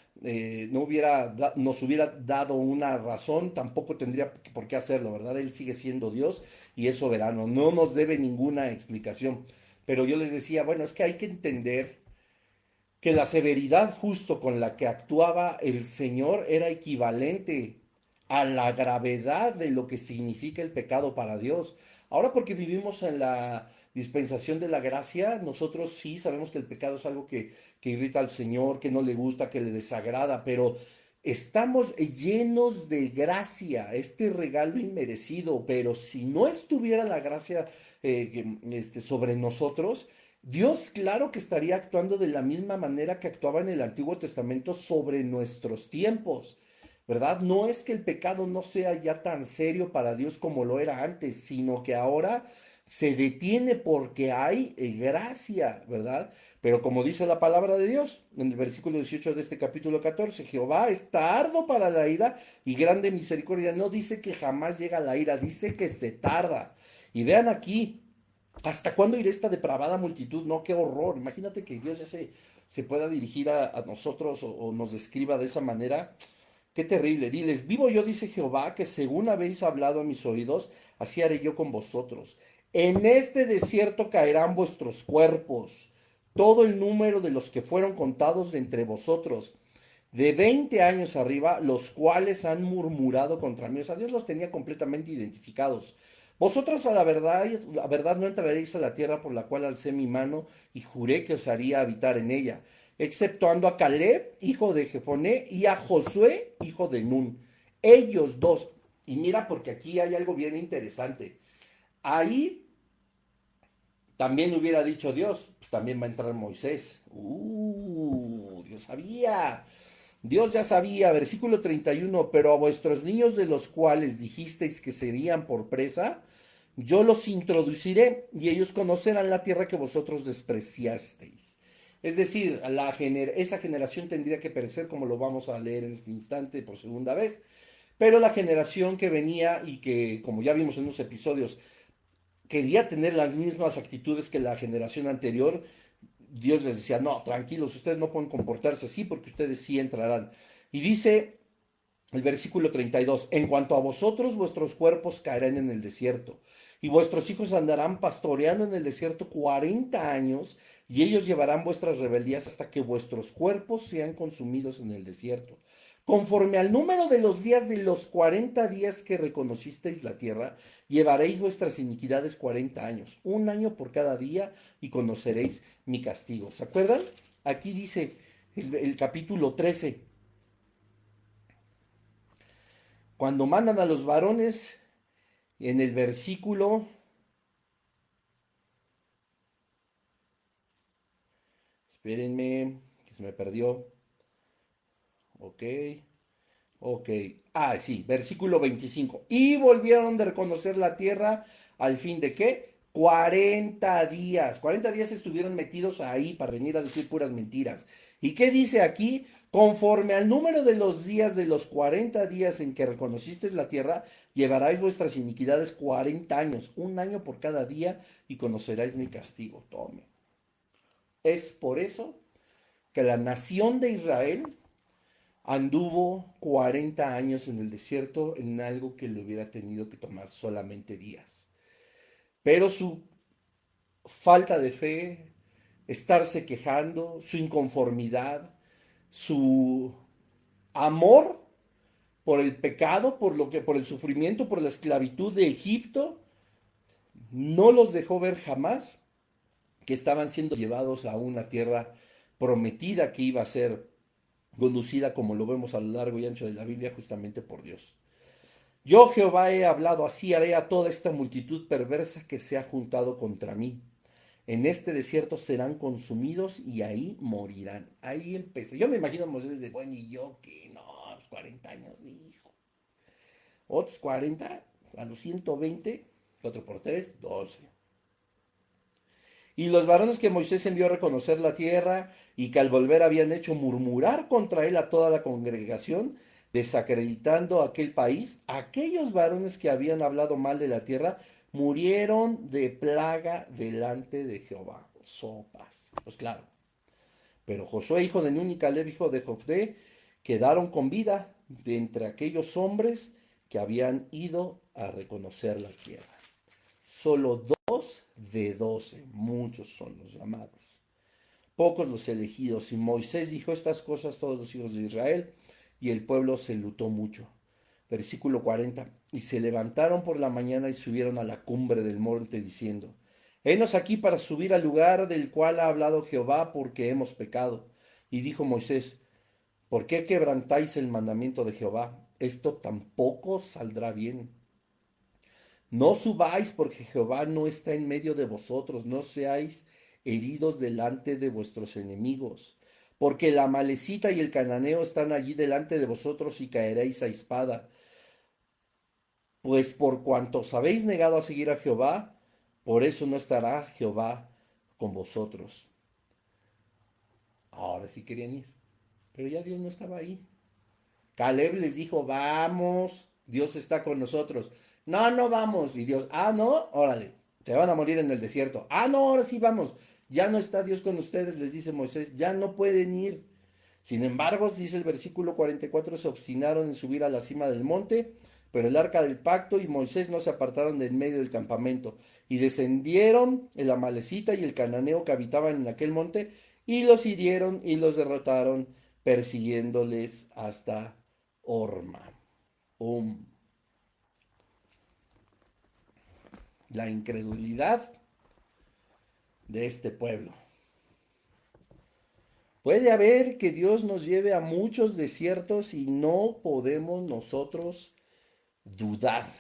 dado una razón, tampoco tendría por qué hacerlo, ¿verdad? Él sigue siendo Dios y es soberano, no nos debe ninguna explicación. Pero yo les decía, bueno, es que hay que entender que la severidad justo con la que actuaba el Señor era equivalente a la gravedad de lo que significa el pecado para Dios. Ahora porque vivimos en la dispensación de la gracia, nosotros sí sabemos que el pecado es algo que irrita al Señor, que no le gusta, que le desagrada, pero estamos llenos de gracia, este regalo inmerecido, pero si no estuviera la gracia sobre nosotros, Dios, claro que estaría actuando de la misma manera que actuaba en el Antiguo Testamento sobre nuestros tiempos, ¿verdad? No es que el pecado no sea ya tan serio para Dios como lo era antes, sino que ahora se detiene porque hay gracia, ¿verdad? Pero como dice la palabra de Dios en el versículo 18 de este capítulo 14, Jehová es tardo para la ira y grande misericordia. No dice que jamás llega la ira, dice que se tarda. Y vean aquí. ¿Hasta cuándo irá esta depravada multitud? No, qué horror. Imagínate que Dios ya se pueda dirigir a nosotros o nos describa de esa manera. Qué terrible. Diles, vivo yo, dice Jehová, que según habéis hablado a mis oídos, así haré yo con vosotros. En este desierto caerán vuestros cuerpos, todo el número de los que fueron contados de entre vosotros, de 20 años arriba, los cuales han murmurado contra mí. O sea, Dios los tenía completamente identificados. Vosotros a la verdad no entraréis a la tierra por la cual alcé mi mano y juré que os haría habitar en ella, exceptuando a Caleb, hijo de Jefoné, y a Josué, hijo de Nun. Ellos dos. Y mira, porque aquí hay algo bien interesante. Ahí también hubiera dicho Dios, pues también va a entrar Moisés. Dios sabía. Dios ya sabía, versículo 31, pero a vuestros niños de los cuales dijisteis que serían por presa, yo los introduciré y ellos conocerán la tierra que vosotros despreciasteis. Es decir, esa generación tendría que perecer, como lo vamos a leer en este instante por segunda vez, pero la generación que venía y que, como ya vimos en unos episodios, quería tener las mismas actitudes que la generación anterior, Dios les decía, no, tranquilos, ustedes no pueden comportarse así porque ustedes sí entrarán. Y dice el versículo 32, en cuanto a vosotros, vuestros cuerpos caerán en el desierto, y vuestros hijos andarán pastoreando en el desierto 40 años, y ellos llevarán vuestras rebeldías hasta que vuestros cuerpos sean consumidos en el desierto. Conforme al número de los días de los 40 días que reconocisteis la tierra, llevaréis vuestras iniquidades 40 años, un año por cada día, y conoceréis mi castigo. ¿Se acuerdan? Aquí dice el capítulo 13, cuando mandan a los varones, en el versículo, espérenme, que se me perdió, ok, ok, sí, versículo 25, y volvieron de reconocer la tierra al fin de qué, 40 días, 40 días estuvieron metidos ahí para venir a decir puras mentiras. ¿Y qué dice aquí? Conforme al número de los días de los 40 días en que reconocisteis la tierra, llevaráis vuestras iniquidades 40 años, un año por cada día, y conoceráis mi castigo. Tome. Es por eso que la nación de Israel anduvo 40 años en el desierto en algo que le hubiera tenido que tomar solamente días. Pero su falta de fe, estarse quejando, su inconformidad, su amor por el pecado, por el sufrimiento, por la esclavitud de Egipto, no los dejó ver jamás que estaban siendo llevados a una tierra prometida que iba a ser conducida, como lo vemos a lo largo y ancho de la Biblia, justamente por Dios. Yo, Jehová, he hablado, así haré a toda esta multitud perversa que se ha juntado contra mí. En este desierto serán consumidos y ahí morirán. Ahí empecé. Yo me imagino a Moisés de, bueno, ¿y yo qué? No, pues 40 años, hijo. Otros 40, a los 120, 4 por 3, 12. Y los varones que Moisés envió a reconocer la tierra y que al volver habían hecho murmurar contra él a toda la congregación, desacreditando aquel país, aquellos varones que habían hablado mal de la tierra, murieron de plaga delante de Jehová. Sopas. Pues claro. Pero Josué, hijo de Nun, y Caleb, hijo de Jofté, quedaron con vida de entre aquellos hombres que habían ido a reconocer la tierra. Solo 2 de 12, muchos son los llamados, pocos los elegidos. Y Moisés dijo estas cosas a todos los hijos de Israel, y el pueblo se lutó mucho. Versículo 40. Y se levantaron por la mañana y subieron a la cumbre del monte, diciendo, henos aquí para subir al lugar del cual ha hablado Jehová, porque hemos pecado. Y dijo Moisés, ¿por qué quebrantáis el mandamiento de Jehová? Esto tampoco saldrá bien. No subáis, porque Jehová no está en medio de vosotros, no seáis heridos delante de vuestros enemigos, porque la Amalecita y el Cananeo están allí delante de vosotros y caeréis a espada. Pues por cuanto os habéis negado a seguir a Jehová, por eso no estará Jehová con vosotros. Ahora sí querían ir, pero ya Dios no estaba ahí. Caleb les dijo, vamos, Dios está con nosotros. No, no vamos. Y Dios, no, órale. Se van a morir en el desierto. Ah, no, ahora sí vamos. Ya no está Dios con ustedes, les dice Moisés, ya no pueden ir. Sin embargo, dice el versículo 44, se obstinaron en subir a la cima del monte, pero el arca del pacto y Moisés no se apartaron del medio del campamento. Y descendieron el amalecita y el cananeo que habitaban en aquel monte, y los hirieron y los derrotaron, persiguiéndoles hasta Horma. La incredulidad de este pueblo. Puede haber que Dios nos lleve a muchos desiertos y no podemos nosotros dudar.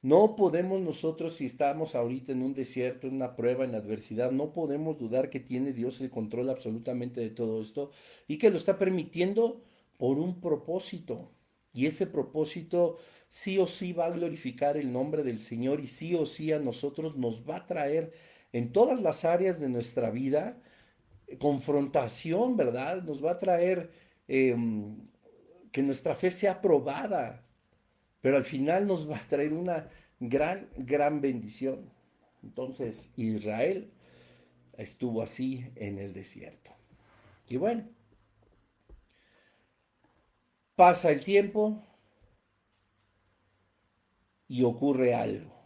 No podemos nosotros, si estamos ahorita en un desierto, en una prueba, en adversidad, no podemos dudar que tiene Dios el control absolutamente de todo esto y que lo está permitiendo por un propósito. Y ese propósito sí o sí va a glorificar el nombre del Señor y sí o sí a nosotros nos va a traer en todas las áreas de nuestra vida confrontación, ¿verdad? Nos va a traer eh, que nuestra fe sea probada, pero al final nos va a traer una gran bendición. Entonces, Israel estuvo así en el desierto. Y bueno, pasa el tiempo y ocurre algo.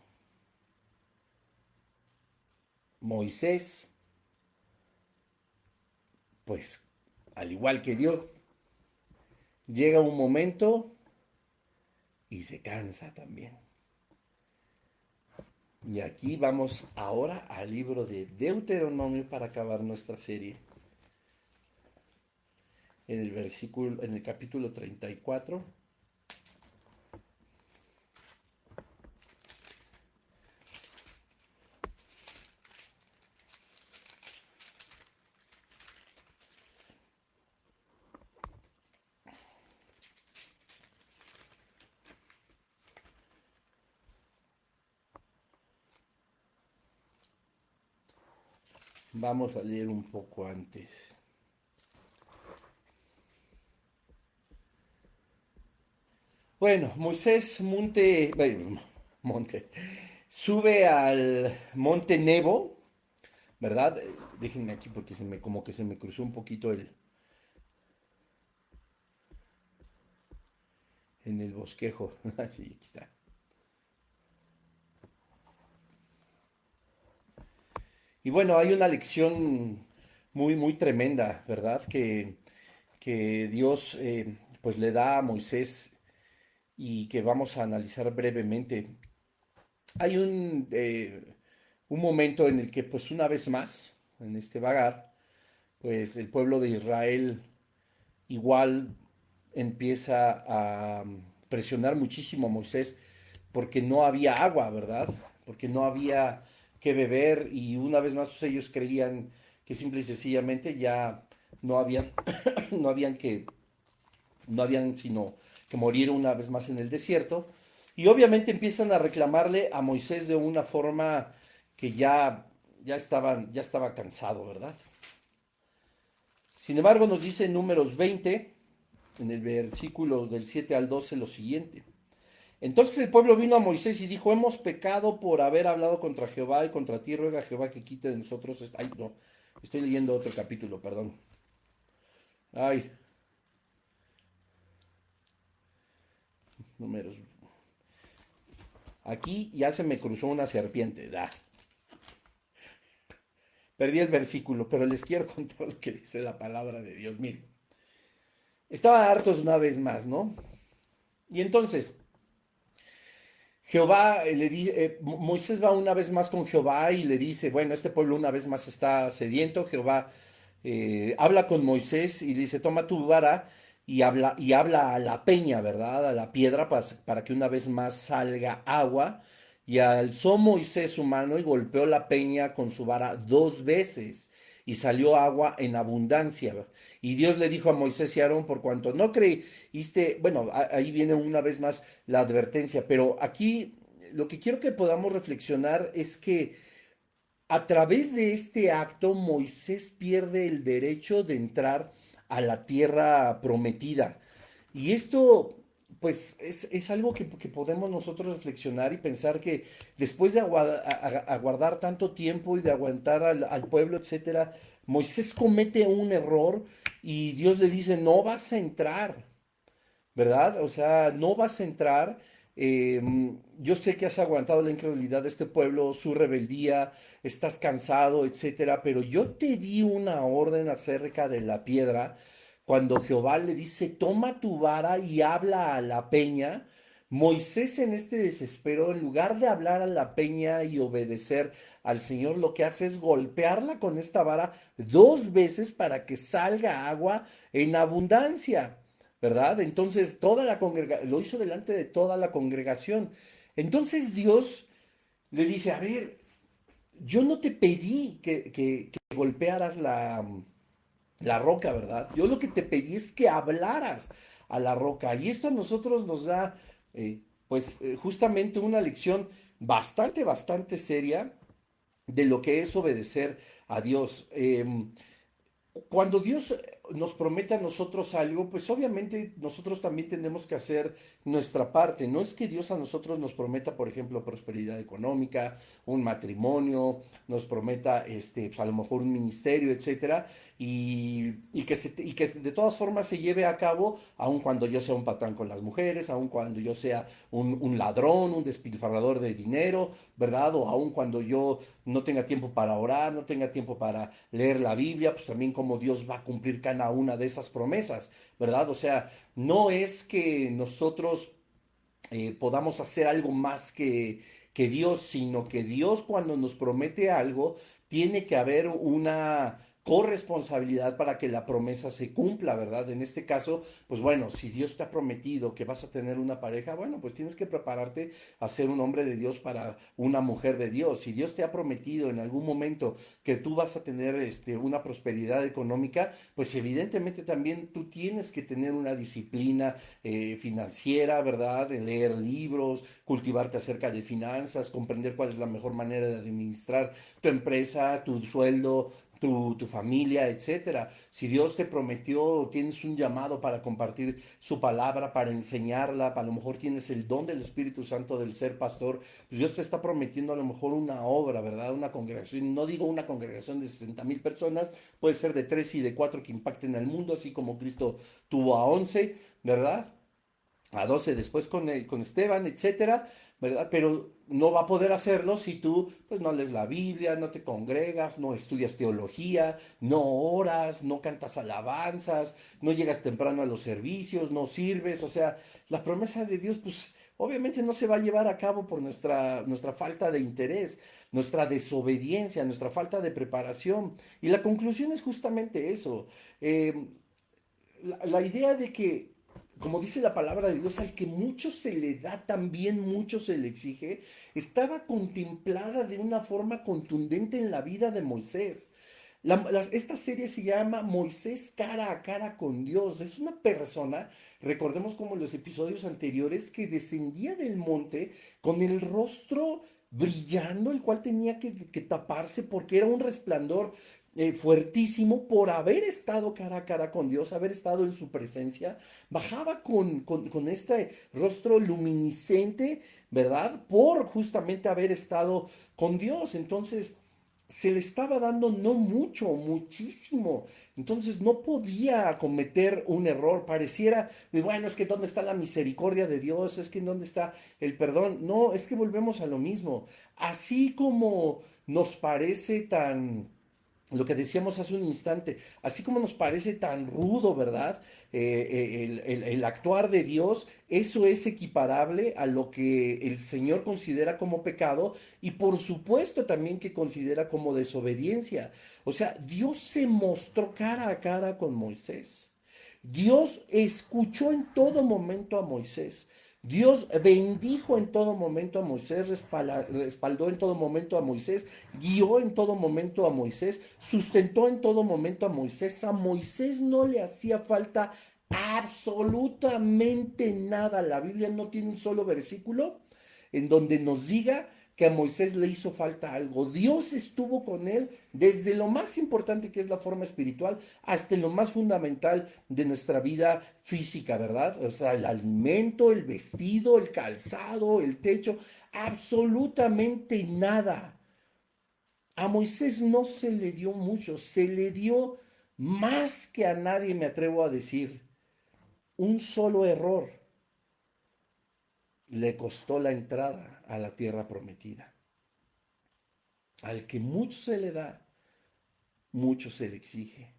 Moisés, pues, al igual que Dios, llega un momento y se cansa también. Y aquí vamos ahora al libro de Deuteronomio para acabar nuestra serie. En el capítulo 34. Vamos a leer un poco antes. Bueno, Moisés sube al monte Nebo, ¿verdad? Déjenme aquí porque como que se me cruzó un poquito en el bosquejo. Así, aquí está. Y bueno, hay una lección muy tremenda, ¿verdad? Que Dios pues le da a Moisés y que vamos a analizar brevemente. Hay un momento en el que pues una vez más, en este vagar, pues el pueblo de Israel igual empieza a presionar muchísimo a Moisés porque no había agua, ¿verdad? Porque no había que beber y una vez más pues, ellos creían que simple y sencillamente ya no habían, no habían que, no habían sino que morir una vez más en el desierto. Y obviamente empiezan a reclamarle a Moisés de una forma que ya estaba cansado, ¿verdad? Sin embargo, nos dice en Números 20, en el versículo del 7 al 12, lo siguiente. Entonces el pueblo vino a Moisés y dijo, hemos pecado por haber hablado contra Jehová y contra ti, ruega a Jehová que quite de nosotros... Ay, no, estoy leyendo otro capítulo, perdón. Ay, números. Aquí ya se me cruzó una serpiente. Perdí el versículo, pero les quiero contar lo que dice la palabra de Dios. Miren, estaban hartos una vez más, ¿no? Y entonces, Moisés va una vez más con Jehová y le dice, bueno, este pueblo una vez más está sediento. Jehová habla con Moisés y le dice, toma tu vara y habla a la peña, ¿verdad? A la piedra para que una vez más salga agua. Y alzó Moisés su mano y golpeó la peña con su vara 2 veces y salió agua en abundancia. Y Dios le dijo a Moisés y a Aarón, por cuanto no creíste, bueno, ahí viene una vez más la advertencia, pero aquí lo que quiero que podamos reflexionar es que a través de este acto Moisés pierde el derecho de entrar a la tierra prometida. Y esto pues es algo que podemos nosotros reflexionar y pensar que después de aguardar tanto tiempo y de aguantar al pueblo, etcétera, Moisés comete un error y Dios le dice, no vas a entrar. ¿Verdad? O sea, no vas a entrar. Yo sé que has aguantado la incredulidad de este pueblo, su rebeldía, estás cansado, etcétera, pero yo te di una orden acerca de la piedra cuando Jehová le dice, toma tu vara y habla a la peña. Moisés en este desespero, en lugar de hablar a la peña y obedecer al Señor, lo que hace es golpearla con esta vara 2 veces para que salga agua en abundancia. ¿Verdad? Entonces toda la congregación, lo hizo delante de toda la congregación. Entonces Dios le dice, a ver, yo no te pedí que golpearas la roca, ¿verdad? Yo lo que te pedí es que hablaras a la roca. Y esto a nosotros nos da, justamente una lección bastante seria de lo que es obedecer a Dios. Cuando Dios nos promete a nosotros algo, pues obviamente nosotros también tenemos que hacer nuestra parte. No es que Dios a nosotros nos prometa, por ejemplo, prosperidad económica, un matrimonio, nos prometa, pues a lo mejor un ministerio, etcétera, y que de todas formas se lleve a cabo, aun cuando yo sea un patán con las mujeres, aun cuando yo sea un ladrón, un despilfarrador de dinero, ¿verdad? O aun cuando yo no tenga tiempo para orar, no tenga tiempo para leer la Biblia, pues también como Dios va a cumplir cada una de esas promesas, ¿verdad? O sea, no es que nosotros podamos hacer algo más que Dios, sino que Dios cuando nos promete algo, tiene que haber una corresponsabilidad para que la promesa se cumpla, ¿verdad? En este caso, pues bueno, si Dios te ha prometido que vas a tener una pareja, bueno, pues tienes que prepararte a ser un hombre de Dios para una mujer de Dios. Si Dios te ha prometido en algún momento que tú vas a tener una prosperidad económica, pues evidentemente también tú tienes que tener una disciplina financiera, ¿verdad? De leer libros, cultivarte acerca de finanzas, comprender cuál es la mejor manera de administrar tu empresa, tu sueldo, tu familia, etcétera. Si Dios te prometió, tienes un llamado para compartir su palabra, para enseñarla, a lo mejor tienes el don del Espíritu Santo del ser pastor, pues Dios te está prometiendo a lo mejor una obra, ¿verdad? Una congregación, no digo una congregación de 60,000 personas, puede ser de 3 y de 4 que impacten al mundo, así como Cristo tuvo a 11, ¿verdad? A 12 después con Esteban, etcétera, ¿verdad? Pero no va a poder hacerlo si tú pues no lees la Biblia, no te congregas, no estudias teología, no oras, no cantas alabanzas, no llegas temprano a los servicios, no sirves, o sea, la promesa de Dios pues obviamente no se va a llevar a cabo por nuestra falta de interés, nuestra desobediencia, nuestra falta de preparación. Y la conclusión es justamente eso. Eh, la idea de que, como dice la palabra de Dios, al que mucho se le da, también mucho se le exige, estaba contemplada de una forma contundente en la vida de Moisés. Esta serie se llama Moisés cara a cara con Dios. Es una persona, recordemos como en los episodios anteriores, que descendía del monte con el rostro brillando, el cual tenía que taparse porque era un resplandor fuertísimo por haber estado cara a cara con Dios, haber estado en su presencia. Bajaba con este rostro luminiscente, ¿verdad? Por justamente haber estado con Dios. Entonces se le estaba dando no mucho, muchísimo. Entonces no podía cometer un error. Pareciera, bueno, es que ¿dónde está la misericordia de Dios? Es que ¿dónde está el perdón? No, es que volvemos a lo mismo. Así como nos parece tan lo que decíamos hace un instante, así como nos parece tan rudo, ¿verdad? El actuar de Dios, eso es equiparable a lo que el Señor considera como pecado y por supuesto también que considera como desobediencia. O sea, Dios se mostró cara a cara con Moisés. Dios escuchó en todo momento a Moisés. Dios bendijo en todo momento a Moisés, respaldó en todo momento a Moisés, guió en todo momento a Moisés, sustentó en todo momento a Moisés. A Moisés no le hacía falta absolutamente nada. La Biblia no tiene un solo versículo en donde nos diga que a Moisés le hizo falta algo. Dios estuvo con él desde lo más importante que es la forma espiritual hasta lo más fundamental de nuestra vida física, ¿verdad? O sea, el alimento, el vestido, el calzado, el techo, absolutamente nada. A Moisés no se le dio mucho, se le dio más que a nadie, me atrevo a decir. Un solo error le costó la entrada a la tierra prometida. Al que mucho se le da, mucho se le exige.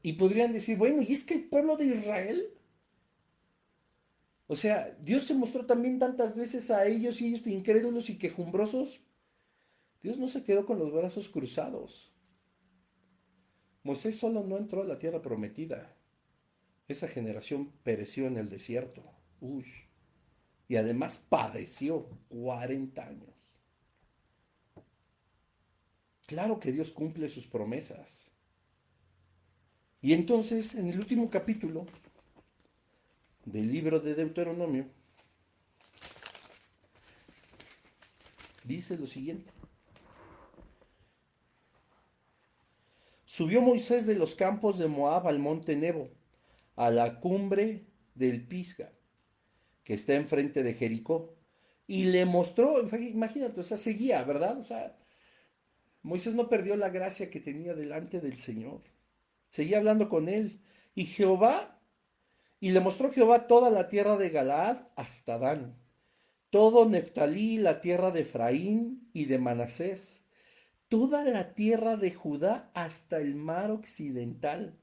Y podrían decir, bueno, ¿y es que el pueblo de Israel? O sea, Dios se mostró también tantas veces a ellos y ellos incrédulos y quejumbrosos. Dios no se quedó con los brazos cruzados. Moisés solo no entró a la tierra prometida. Esa generación pereció en el desierto. Uy. Y además padeció 40 años. Claro que Dios cumple sus promesas. Y entonces, en el último capítulo del libro de Deuteronomio, dice lo siguiente. Subió Moisés de los campos de Moab al monte Nebo, a la cumbre del Pisga, que está enfrente de Jericó, y le mostró, imagínate, o sea, seguía, ¿verdad? O sea, Moisés no perdió la gracia que tenía delante del Señor. Seguía hablando con él. Y Jehová, y le mostró Jehová toda la tierra de Galaad hasta Dan, todo Neftalí, la tierra de Efraín y de Manasés, toda la tierra de Judá hasta el mar occidental,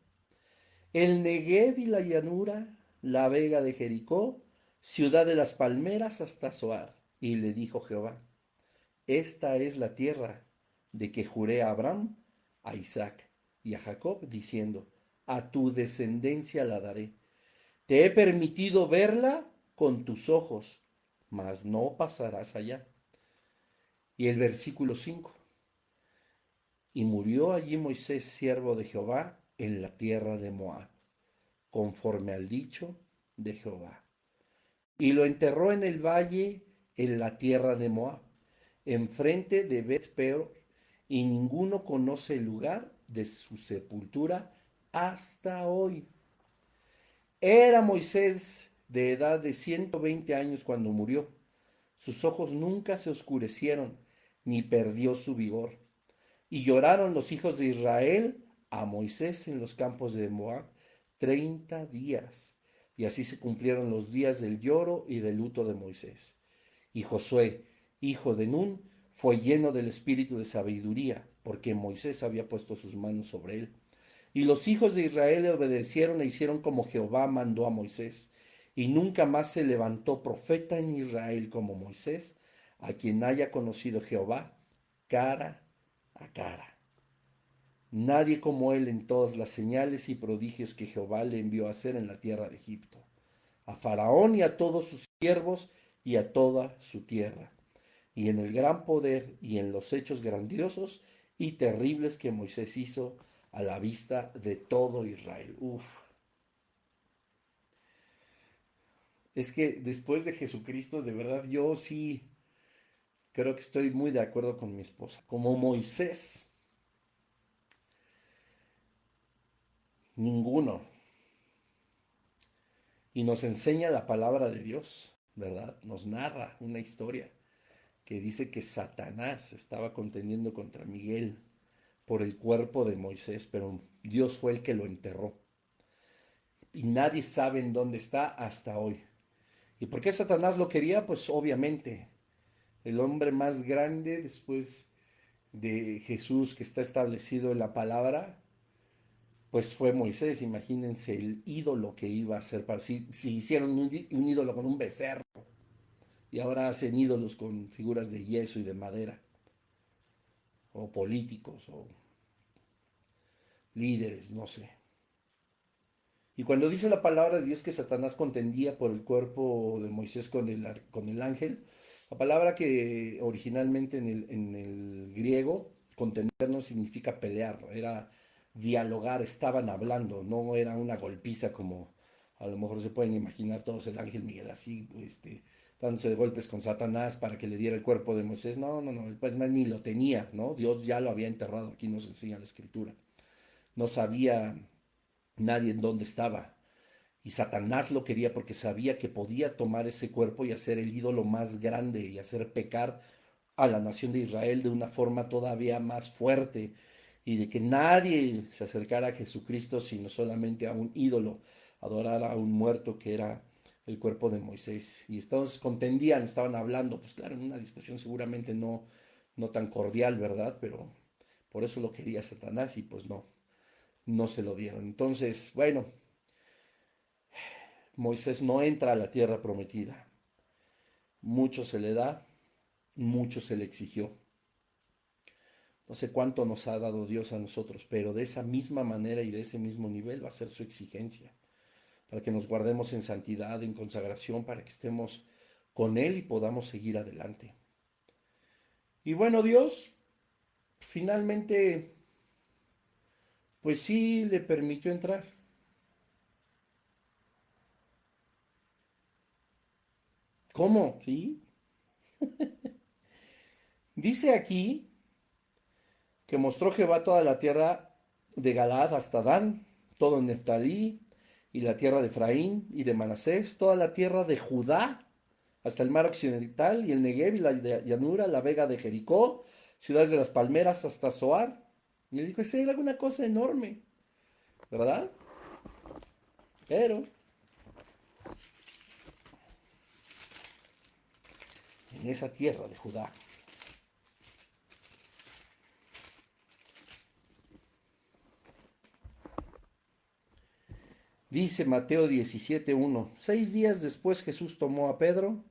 el Negev y la llanura, la vega de Jericó, ciudad de las palmeras hasta Zoar. Y le dijo Jehová, esta es la tierra de que juré a Abraham, a Isaac y a Jacob, diciendo, a tu descendencia la daré. Te he permitido verla con tus ojos, mas no pasarás allá. Y el versículo 5. Y murió allí Moisés, siervo de Jehová, en la tierra de Moab, conforme al dicho de Jehová. Y lo enterró en el valle, en la tierra de Moab, enfrente de Bet Peor, y ninguno conoce el lugar de su sepultura hasta hoy. Era Moisés de edad de 120 años cuando murió. Sus ojos nunca se oscurecieron, ni perdió su vigor. Y lloraron los hijos de Israel a Moisés en los campos de Moab 30 días. Y así se cumplieron los días del lloro y del luto de Moisés. Y Josué, hijo de Nun, fue lleno del espíritu de sabiduría, porque Moisés había puesto sus manos sobre él. Y los hijos de Israel le obedecieron e hicieron como Jehová mandó a Moisés. Y nunca más se levantó profeta en Israel como Moisés, a quien haya conocido Jehová cara a cara. Nadie como él en todas las señales y prodigios que Jehová le envió a hacer en la tierra de Egipto, a Faraón y a todos sus siervos y a toda su tierra, y en el gran poder y en los hechos grandiosos y terribles que Moisés hizo a la vista de todo Israel. Uf. Es que después de Jesucristo, de verdad, yo sí creo que estoy muy de acuerdo con mi esposa. Como Moisés, ninguno. Y nos enseña la palabra de Dios, ¿verdad? Nos narra una historia que dice que Satanás estaba contendiendo contra Miguel por el cuerpo de Moisés, pero Dios fue el que lo enterró. Y nadie sabe en dónde está hasta hoy. ¿Y por qué Satanás lo quería? Pues obviamente, el hombre más grande después de Jesús que está establecido en la palabra, pues fue Moisés. Imagínense el ídolo que iba a ser para si hicieron un ídolo con un becerro y ahora hacen ídolos con figuras de yeso y de madera, o políticos, o líderes, no sé. Y cuando dice la palabra de Dios que Satanás contendía por el cuerpo de Moisés con el ángel, la palabra que originalmente en el griego, contender no significa pelear, era dialogar, estaban hablando, no era una golpiza como a lo mejor se pueden imaginar todos el ángel Miguel así, dándose de golpes con Satanás para que le diera el cuerpo de Moisés. No, no, no, pues más ni lo tenía, ¿no? Dios ya lo había enterrado, aquí nos enseña la escritura. No sabía nadie en dónde estaba. Y Satanás lo quería porque sabía que podía tomar ese cuerpo y hacer el ídolo más grande y hacer pecar a la nación de Israel de una forma todavía más fuerte y de que nadie se acercara a Jesucristo sino solamente a un ídolo, adorar a un muerto que era el cuerpo de Moisés. Y entonces contendían, estaban hablando, pues claro, en una discusión seguramente no tan cordial, ¿verdad? Pero por eso lo quería Satanás y pues no se lo dieron. Entonces, bueno, Moisés no entra a la tierra prometida. Mucho se le da, mucho se le exigió. No sé cuánto nos ha dado Dios a nosotros, pero de esa misma manera y de ese mismo nivel va a ser su exigencia, para que nos guardemos en santidad, en consagración, para que estemos con Él y podamos seguir adelante. Y bueno, Dios finalmente, pues sí, le permitió entrar. ¿Cómo? Sí. Dice aquí que mostró Jehová toda la tierra de Galaad hasta Dan, todo Neftalí, y la tierra de Efraín y de Manasés, toda la tierra de Judá, hasta el mar occidental, y el Negev y la llanura, la vega de Jericó, ciudades de las palmeras hasta Zoar. Y le dijo, es alguna cosa enorme, ¿verdad? Pero en esa tierra de Judá, dice Mateo 17:1, 6 días después Jesús tomó a Pedro,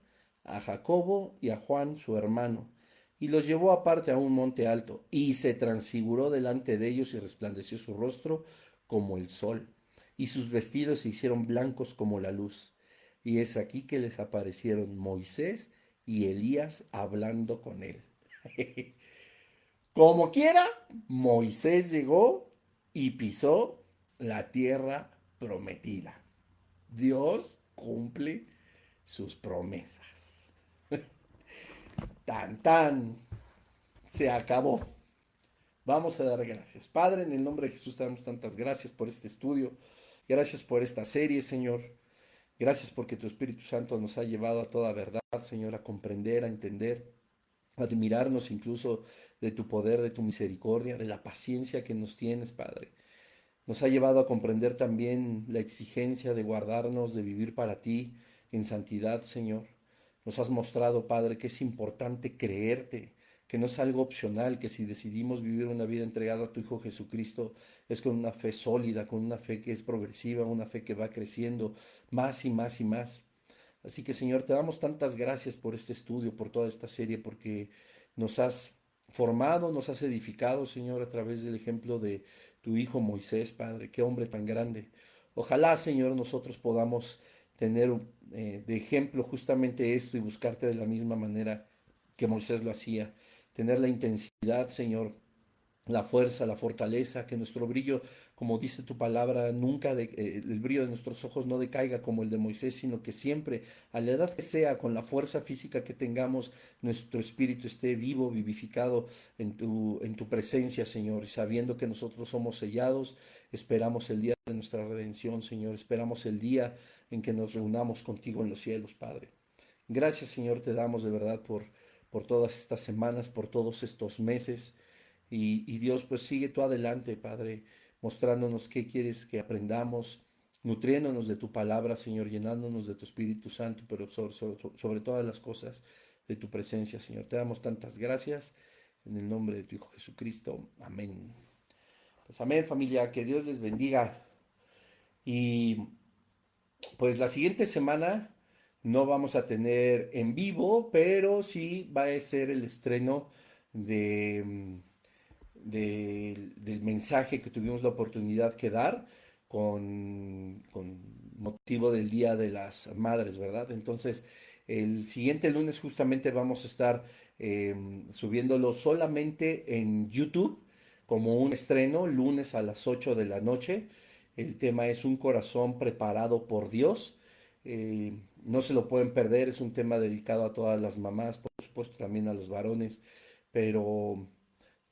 a Jacobo y a Juan, su hermano, y los llevó aparte a un monte alto, y se transfiguró delante de ellos y resplandeció su rostro como el sol, y sus vestidos se hicieron blancos como la luz. Y es aquí que les aparecieron Moisés y Elías hablando con él. Como quiera, Moisés llegó y pisó la tierra prometida. Dios cumple sus promesas. Tan, tan, se acabó. Vamos a dar gracias. Padre, en el nombre de Jesús te damos tantas gracias por este estudio. Gracias por esta serie, Señor. Gracias porque tu Espíritu Santo nos ha llevado a toda verdad, Señor, a comprender, a entender, a admirarnos incluso de tu poder, de tu misericordia, de la paciencia que nos tienes, Padre. Nos ha llevado a comprender también la exigencia de guardarnos, de vivir para ti en santidad, Señor. Nos has mostrado, Padre, que es importante creerte, que no es algo opcional, que si decidimos vivir una vida entregada a tu Hijo Jesucristo, es con una fe sólida, con una fe que es progresiva, una fe que va creciendo más y más y más. Así que, Señor, te damos tantas gracias por este estudio, por toda esta serie, porque nos has formado, nos has edificado, Señor, a través del ejemplo de tu hijo Moisés, Padre, qué hombre tan grande. Ojalá, Señor, nosotros podamos tener de ejemplo justamente esto y buscarte de la misma manera que Moisés lo hacía. Tener la intensidad, Señor, la fuerza, la fortaleza, que nuestro brillo, como dice tu palabra, nunca el brillo de nuestros ojos no decaiga como el de Moisés, sino que siempre, a la edad que sea, con la fuerza física que tengamos, nuestro espíritu esté vivo, vivificado en tu presencia, Señor, y sabiendo que nosotros somos sellados, esperamos el día de nuestra redención, Señor, esperamos el día en que nos reunamos contigo en los cielos, Padre. Gracias, Señor, te damos de verdad por todas estas semanas, por todos estos meses. Y Dios, pues sigue tú adelante, Padre, mostrándonos qué quieres que aprendamos, nutriéndonos de tu palabra, Señor, llenándonos de tu Espíritu Santo, pero sobre todas las cosas de tu presencia, Señor. Te damos tantas gracias en el nombre de tu Hijo Jesucristo. Amén. Pues amén, familia, que Dios les bendiga. Y pues la siguiente semana no vamos a tener en vivo, pero sí va a ser el estreno de del mensaje que tuvimos la oportunidad que dar con motivo del Día de las Madres, ¿verdad? Entonces, el siguiente lunes justamente vamos a estar subiéndolo solamente en YouTube como un estreno, lunes a las 8 de la noche. El tema es un corazón preparado por Dios. no se lo pueden perder, es un tema dedicado a todas las mamás, por supuesto también a los varones, pero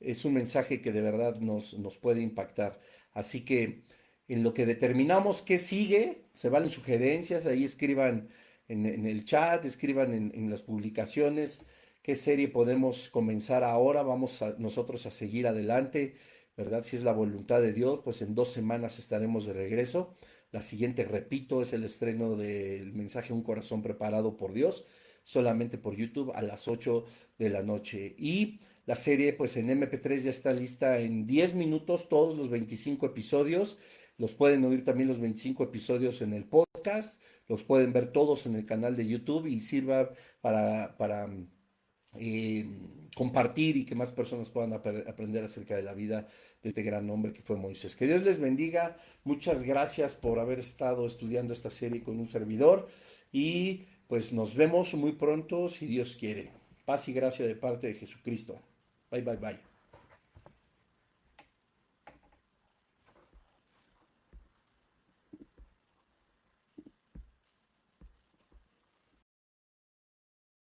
es un mensaje que de verdad nos puede impactar. Así que en lo que determinamos qué sigue, se valen sugerencias, ahí escriban en el chat, escriban en las publicaciones qué serie podemos comenzar ahora, vamos nosotros a seguir adelante, ¿verdad? Si es la voluntad de Dios, pues en 2 semanas estaremos de regreso. La siguiente, repito, es el estreno del mensaje Un corazón preparado por Dios, solamente por YouTube a las 8 de la noche. Y la serie, pues en MP3 ya está lista en 10 minutos, todos los 25 episodios. Los pueden oír también los 25 episodios en el podcast, los pueden ver todos en el canal de YouTube y sirva para eh, compartir y que más personas puedan aprender acerca de la vida de este gran hombre que fue Moisés. Que Dios les bendiga. Muchas gracias por haber estado estudiando esta serie con un servidor y pues nos vemos muy pronto si Dios quiere. Paz y gracia de parte de Jesucristo. Bye, bye, bye.